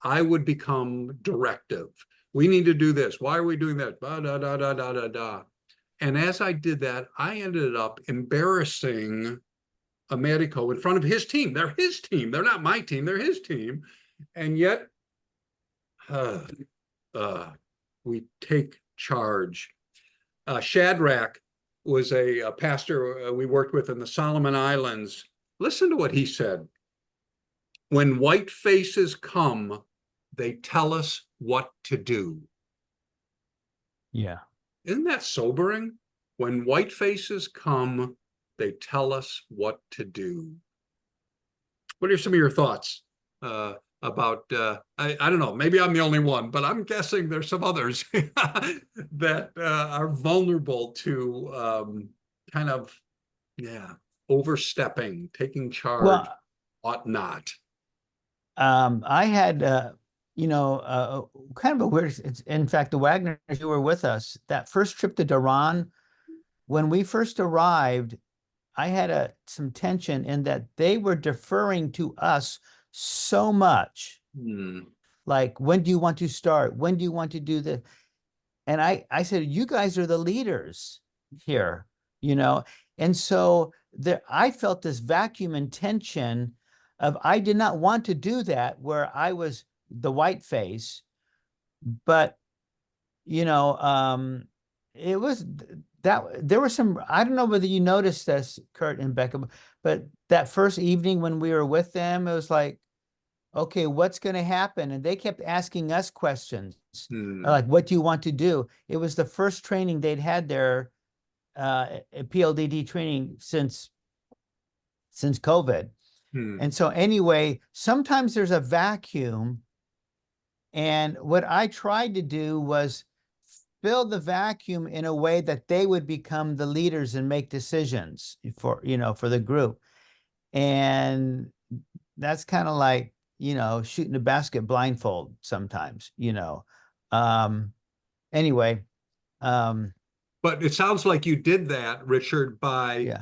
I would become directive. We need to do this. Why are we doing that? Da, da, da, da, da, da, da. And as I did that, I ended up embarrassing Americo in front of his team. They're his team. They're not my team. They're his team. And yet, we take charge. Shadrach was a pastor we worked with in the Solomon Islands. Listen to what he said. When white faces come, they tell us what to do. Yeah. Isn't that sobering? When white faces come, they tell us what to do. What are some of your thoughts about, I don't know, maybe I'm the only one, but I'm guessing there's some others that are vulnerable to kind of, overstepping, taking charge, Well, ought not. I had, kind of a weird, in fact, the Wagners who were with us, that first trip to Duran, when we first arrived, I had some tension in that they were deferring to us so much. Like, when do you want to start? When do you want to do this? And I said, you guys are the leaders here, And so I felt this vacuum and tension of, I did not want to do that where I was the white face, but, it was that there were some, I don't know whether you noticed this, Kurt and Becca, but that first evening when we were with them, it was like, okay, what's going to happen? And they kept asking us questions, like, what do you want to do? It was the first training they'd had there, PLDD training since COVID. And so anyway, sometimes there's a vacuum. And what I tried to do was fill the vacuum in a way that they would become the leaders and make decisions for the group. And that's kind of like, shooting a basket blindfold sometimes, anyway. But it sounds like you did that, Richard, by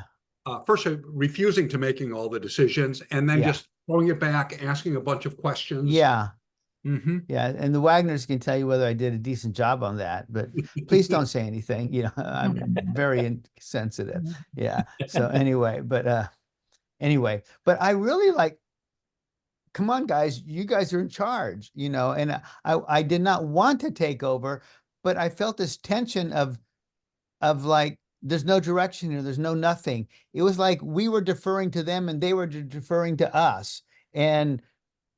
first refusing to making all the decisions and then just throwing it back, asking a bunch of questions. Yeah. Yeah. And the Wagners can tell you whether I did a decent job on that, but please don't say anything. I'm very insensitive. Yeah. So anyway, but I really come on, guys, you guys are in charge, and I did not want to take over, but I felt this tension of like, there's no direction here. There's no nothing. It was like we were deferring to them and they were deferring to us. And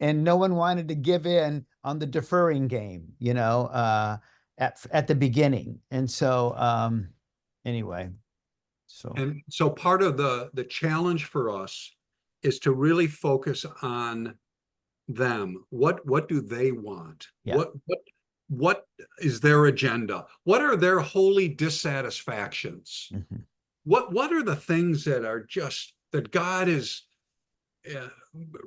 no one wanted to give in on the deferring game, at the beginning. And so, anyway, so part of the challenge for us is to really focus on them. What do they want? What is their agenda? What are their holy dissatisfactions? What are the things that are just that God is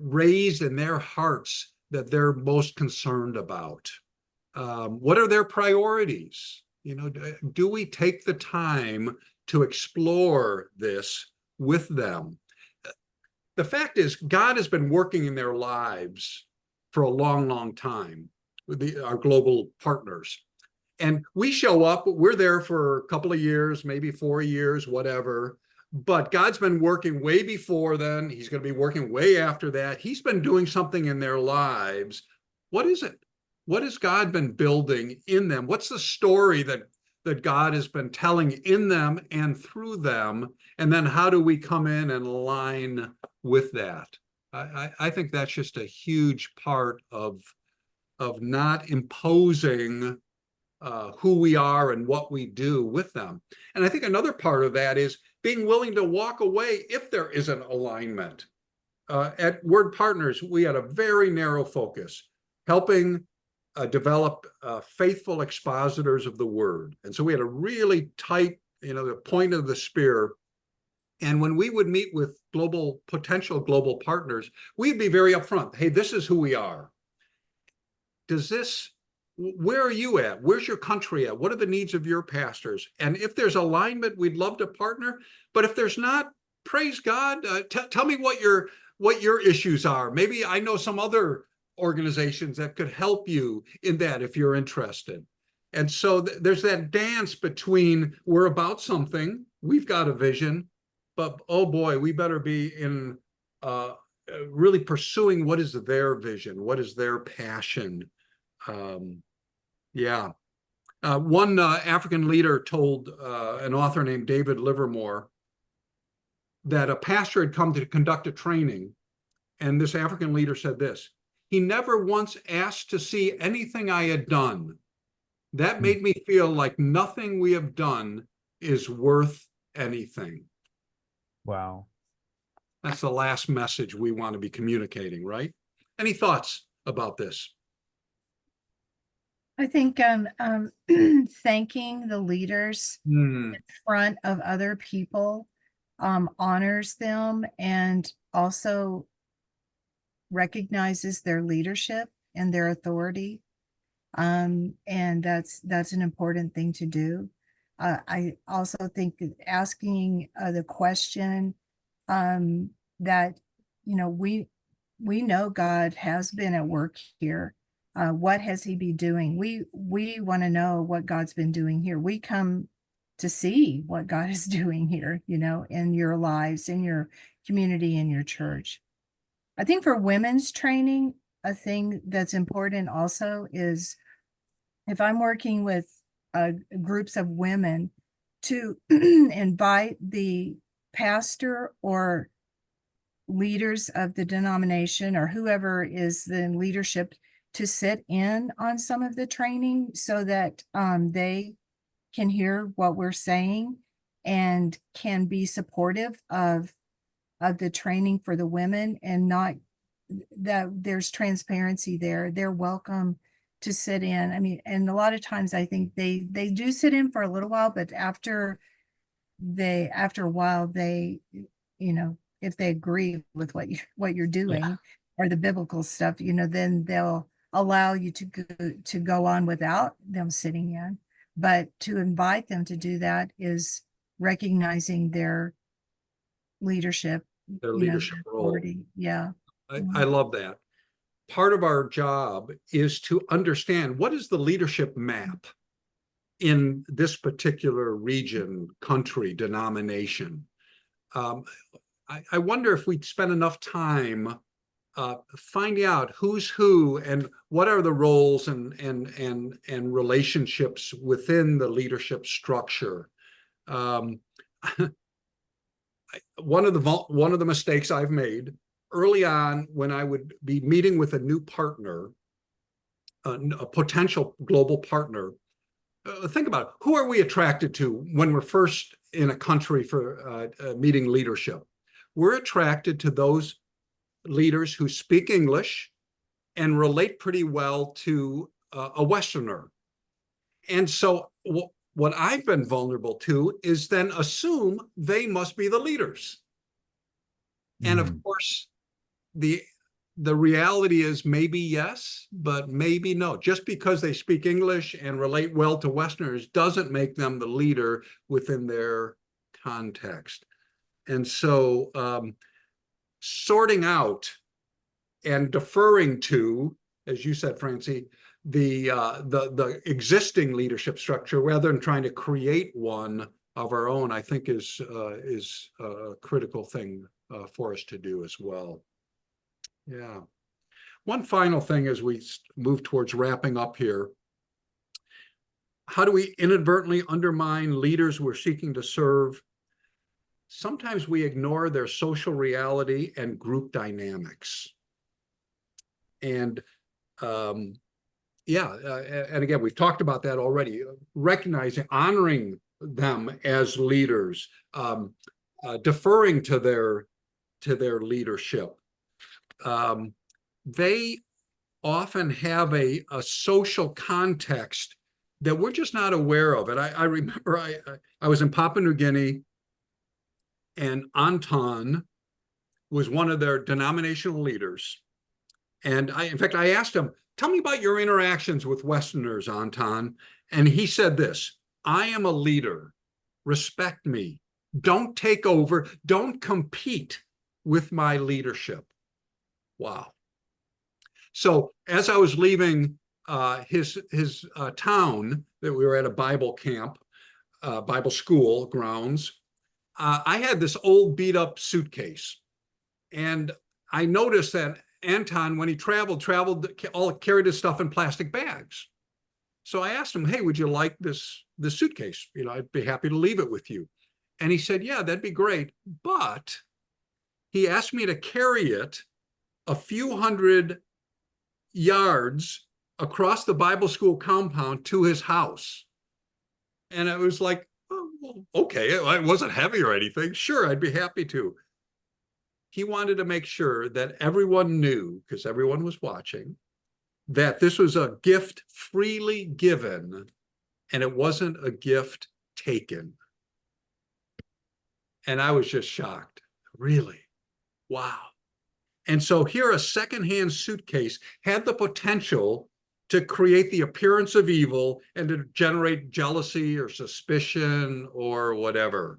raised in their hearts that they're most concerned about? What are their priorities? Do we take the time to explore this with them? The fact is, God has been working in their lives for a long, long time with our global partners. And we show up, we're there for a couple of years, maybe 4 years, whatever. But God's been working way before then. He's going to be working way after that. He's been doing something in their lives. What is it? What has God been building in them? What's the story that God has been telling in them and through them? And then how do we come in and align with that? I think that's just a huge part of not imposing who we are and what we do with them. And I think another part of that is being willing to walk away if there isn't alignment. At Word Partners, we had a very narrow focus, helping develop faithful expositors of the word. And so we had a really tight, the point of the spear. And when we would meet with potential global partners, we'd be very upfront. Hey, this is who we are. Where are you at? Where's your country at? What are the needs of your pastors? And if there's alignment, we'd love to partner. But if there's not, praise God. Tell me what your issues are. Maybe I know some other organizations that could help you in that if you're interested. And so there's that dance between we're about something, we've got a vision, but oh boy, we better be in really pursuing what is their vision, what is their passion. One African leader told an author named David Livermore that a pastor had come to conduct a training, and this African leader said this: he never once asked to see anything I had done. That made me feel like nothing we have done is worth anything. Wow. That's the last message we want to be communicating, right? Any thoughts about this? I think thanking the leaders in front of other people honors them and also recognizes their leadership and their authority. And that's an important thing to do. I also think asking the question that, we know God has been at work here. What has he been doing? We want to know what God's been doing here. We come to see what God is doing here, in your lives, in your community, in your church. I think for women's training, a thing that's important also is if I'm working with groups of women, to invite the pastor or leaders of the denomination or whoever is in leadership to sit in on some of the training so that they can hear what we're saying and can be supportive of the training for the women, and not that there's transparency there. They're welcome to sit in. I mean, and a lot of times I think they do sit in for a little while, but after a while, they, if they agree with what you're doing or the biblical stuff, then they'll allow you to go on without them sitting in. But to invite them to do that is recognizing their leadership, leadership role. authority. Yeah. I love that. Part of our job is to understand what is the leadership map in this particular region, country, denomination. I wonder if we'd spend enough time finding out who's who and what are the roles and relationships within the leadership structure. One of the mistakes I've made early on when I would be meeting with a new partner, a potential global partner, think about it. Who are we attracted to when we're first in a country for meeting leadership? We're attracted to those leaders who speak English and relate pretty well to a Westerner. And so what I've been vulnerable to is then assume they must be the leaders. And of course, the reality is maybe yes, but maybe no. Just because they speak English and relate well to Westerners doesn't make them the leader within their context. And so sorting out and deferring to, as you said, Francie, the existing leadership structure rather than trying to create one of our own, I think is a critical thing for us to do as well. Yeah. One final thing as we move towards wrapping up here. How do we inadvertently undermine leaders we're seeking to serve? Sometimes we ignore their social reality and group dynamics. And and again, we've talked about that already. Recognizing, honoring them as leaders, deferring to their leadership. They often have a social context that we're just not aware of. And I remember I was in Papua New Guinea, and Anton was one of their denominational leaders. And in fact, I asked him, tell me about your interactions with Westerners, Anton. And he said this: I am a leader. Respect me. Don't take over. Don't compete with my leadership. Wow. So as I was leaving his town, that we were at a Bible camp, Bible school grounds, I had this old beat up suitcase. And I noticed that Anton, when he traveled, all carried his stuff in plastic bags. So I asked him, hey, would you like this suitcase? You know, I'd be happy to leave it with you. And he said, yeah, that'd be great. But he asked me to carry it a few hundred yards across the Bible school compound to his house. And I was like, oh, well, okay, it wasn't heavy or anything. Sure, I'd be happy to. He wanted to make sure that everyone knew, because everyone was watching, that this was a gift freely given and it wasn't a gift taken. And I was just shocked. Really? Wow. And so here, a secondhand suitcase had the potential to create the appearance of evil and to generate jealousy or suspicion or whatever.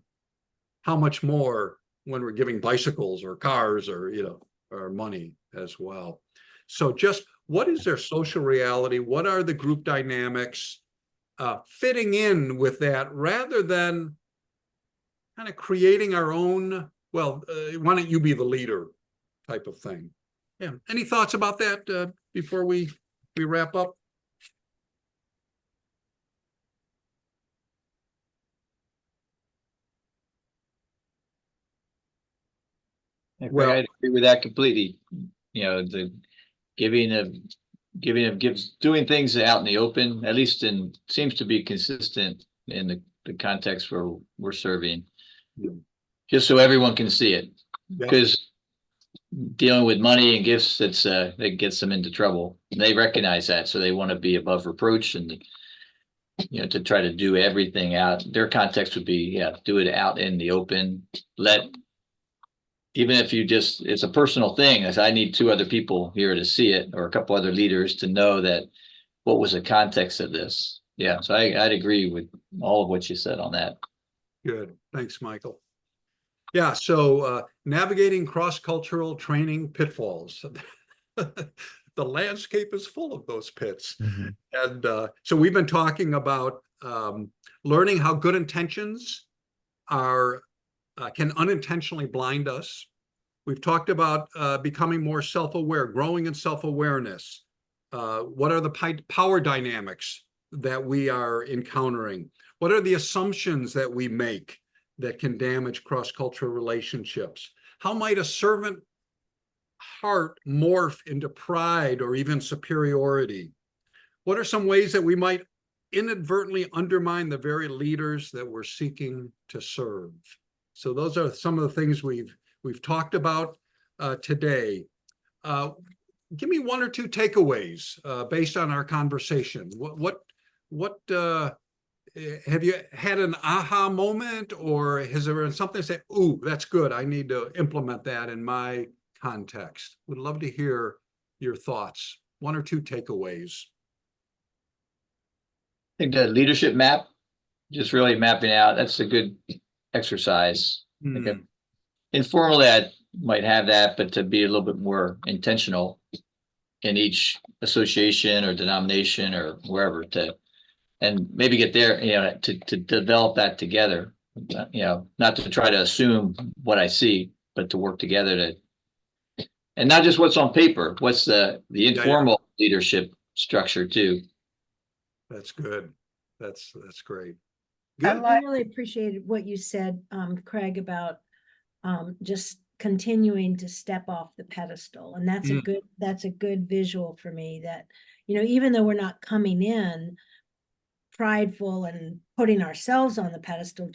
How much more when we're giving bicycles or cars or, you know, or money as well. So just what is their social reality? What are the group dynamics? Fitting in with that rather than kind of creating our own, well, why don't you be the leader type of thing. Yeah. Any thoughts about that before we wrap up? Well, I agree with that completely. You know, the doing things out in the open, at least seems to be consistent in the context where we're serving, just so everyone can see it. Because dealing with money and gifts, that gets them into trouble. And they recognize that, so they want to be above reproach and, you know, to try to do everything out. Their context would be, do it out in the open. Even if it's a personal thing, as I need 2 other people here to see it, or a couple other leaders to know that what was the context of this. Yeah, so I'd agree with all of what you said on that. Good, thanks, Michael. Yeah, so navigating cross-cultural training pitfalls. The landscape is full of those pits. Mm-hmm. And so we've been talking about learning how good intentions can unintentionally blind us. We've talked about becoming more self-aware, growing in self-awareness. What are the power dynamics that we are encountering? What are the assumptions that we make that can damage cross-cultural relationships? How might a servant heart morph into pride or even superiority? What are some ways that we might inadvertently undermine the very leaders that we're seeking to serve? So those are some of the things we've talked about today. Give me 1 or 2 takeaways based on our conversation. What have you had an aha moment, or has there been something to say, ooh, that's good, I need to implement that in my context? Would love to hear your thoughts. 1 or 2 takeaways. I think the leadership map, just really mapping out, that's a good exercise. Informally, I might have that, but to be a little bit more intentional in each association or denomination or wherever, and maybe get there, you know, to develop that together, you know, not to try to assume what I see, but to work together and not just what's on paper, what's the informal leadership structure too. That's good. That's great. Good. I really appreciated what you said, Craig, about just continuing to step off the pedestal. And that's a good visual for me, that, you know, even though we're not coming in prideful and putting ourselves on the pedestal,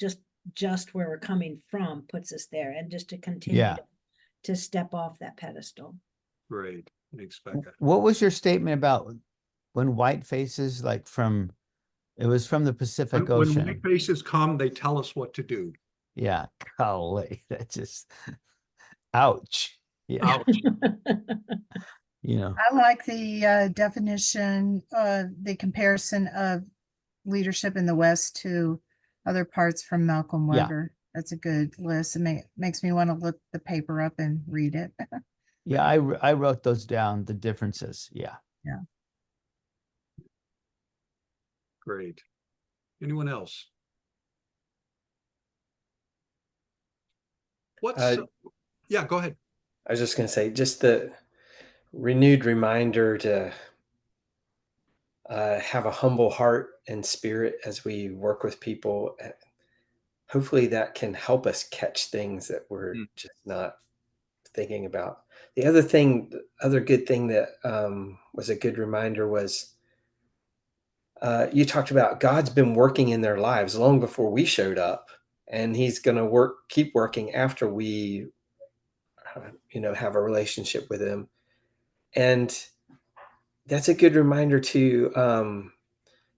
just where we're coming from puts us there, and just to continue to step off that pedestal. Great. Thanks, Becca. What was your statement about when white faces, like it was from the Pacific When Ocean? white faces come, they tell us what to do. Yeah, golly, that just, ouch. Yeah, Ouch. I like the definition, the comparison of leadership in the West to other parts from Malcolm Yeah. Weber. That's a good list. It makes me want to look the paper up and read it. yeah, I wrote those down, the differences. Yeah. Yeah. Great. Anyone else? Yeah, go ahead. I was just going to say, just the renewed reminder to have a humble heart and spirit as we work with people. Hopefully that can help us catch things that we're just not thinking about. The other good thing that was a good reminder was you talked about God's been working in their lives long before we showed up, and he's going to keep working after we have a relationship with him. And that's a good reminder to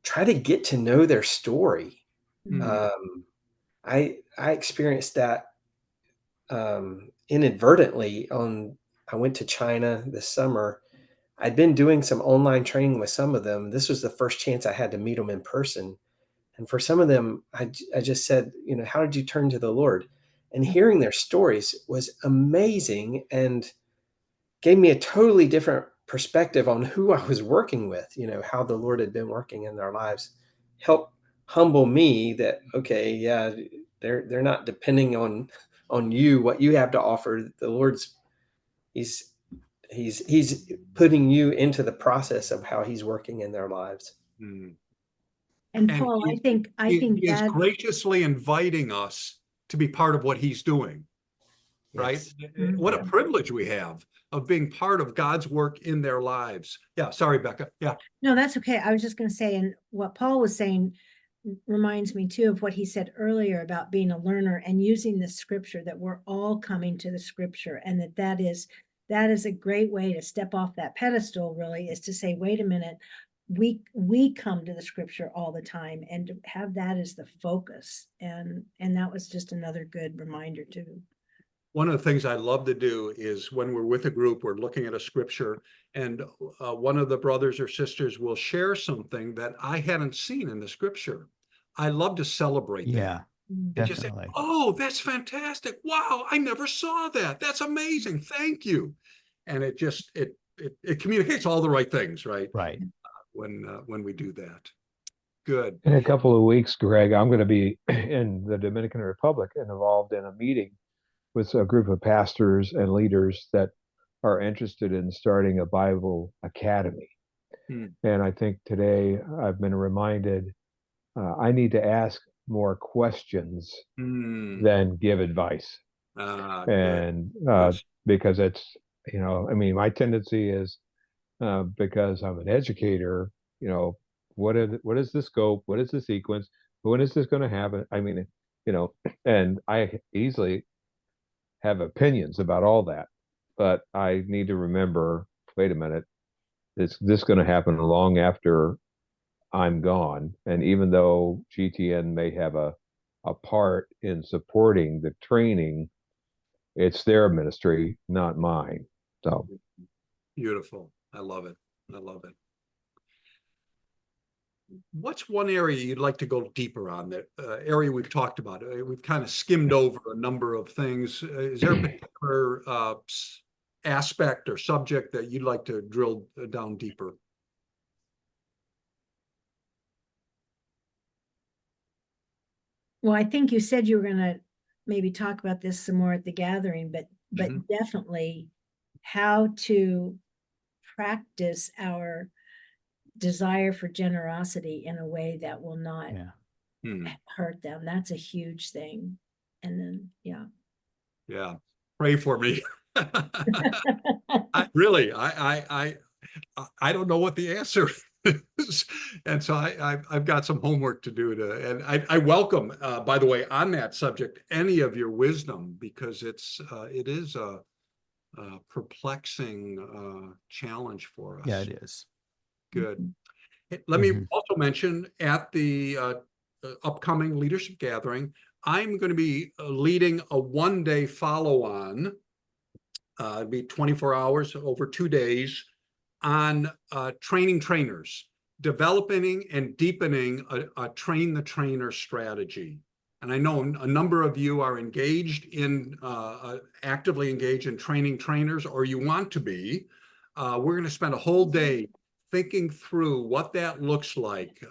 try to get to know their story. I experienced that inadvertently. I went to China this summer. I'd been doing some online training with some of them. This was the first chance I had to meet them in person. And for some of them, I just said, how did you turn to the Lord? And hearing their stories was amazing and gave me a totally different perspective on who I was working with, how the Lord had been working in their lives. Help humble me that, okay, yeah, they're not depending on you, what you have to offer. The Lord's he's putting you into the process of how he's working in their lives. And Paul, I think he is that graciously inviting us to be part of what he's doing. Right? Yes. What a privilege we have of being part of God's work in their lives. Yeah, sorry, Becca. Yeah. No, that's okay. I was just going to say, and what Paul was saying reminds me too of what he said earlier about being a learner and using the scripture, that we're all coming to the scripture, and that is a great way to step off that pedestal, really, is to say, wait a minute, we come to the scripture all the time, and to have that as the focus. And that was just another good reminder too. One of the things I love to do is when we're with a group, we're looking at a scripture, and one of the brothers or sisters will share something that I hadn't seen in the scripture. I love to celebrate that. And just say, oh, that's fantastic. Wow, I never saw that. That's amazing. Thank you. And it just, it communicates all the right things, right? Right. When we do that. Good. In a couple of weeks, Greg, I'm going to be in the Dominican Republic and involved in a meeting with a group of pastors and leaders that are interested in starting a Bible academy. And I think today I've been reminded I need to ask more questions than give advice. And because it's, my tendency is because I'm an educator, what is the scope? What is the sequence? When is this going to happen? And I easily have opinions about all that, but I need to remember, wait a minute, is this going to happen long after I'm gone? And even though GTN may have a part in supporting the training, it's their ministry, not mine. So beautiful. I love it. I love it. What's one area you'd like to go deeper on? That area we've talked about. We've kind of skimmed over a number of things. Is there a particular aspect or subject that you'd like to drill down deeper? Well, I think you said you were going to maybe talk about this some more at the gathering, but definitely how to practice our desire for generosity in a way that will not hurt them. That's a huge thing. And then, yeah, pray for me. I don't know what the answer is, and so I've got some homework to do and I welcome, by the way, on that subject, any of your wisdom, because it is perplexing challenge for us. Yeah, it is. Good. Let me Mhm. also mention at the upcoming leadership gathering, I'm going to be leading a one-day follow-on. It'll be 24 hours over 2 days on training trainers, developing and deepening a train the trainer strategy. And I know a number of you are engaged in, actively engaged in training trainers, or you want to be. We're going to spend a whole day thinking through what that looks like,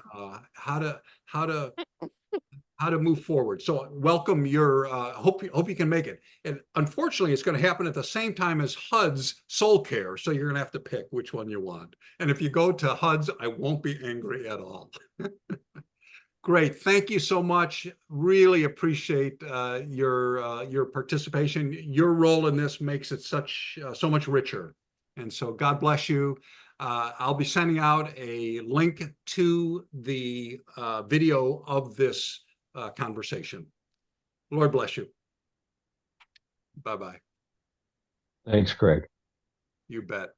how to move forward. So welcome your, hope you can make it. And unfortunately, it's going to happen at the same time as HUD's Soul Care. So you're going to have to pick which one you want. And if you go to HUD's, I won't be angry at all. Great. Thank you so much. Really appreciate your participation. Your role in this makes it so much richer. And so God bless you. I'll be sending out a link to the video of this conversation. Lord bless you. Bye-bye. Thanks, Craig. You bet.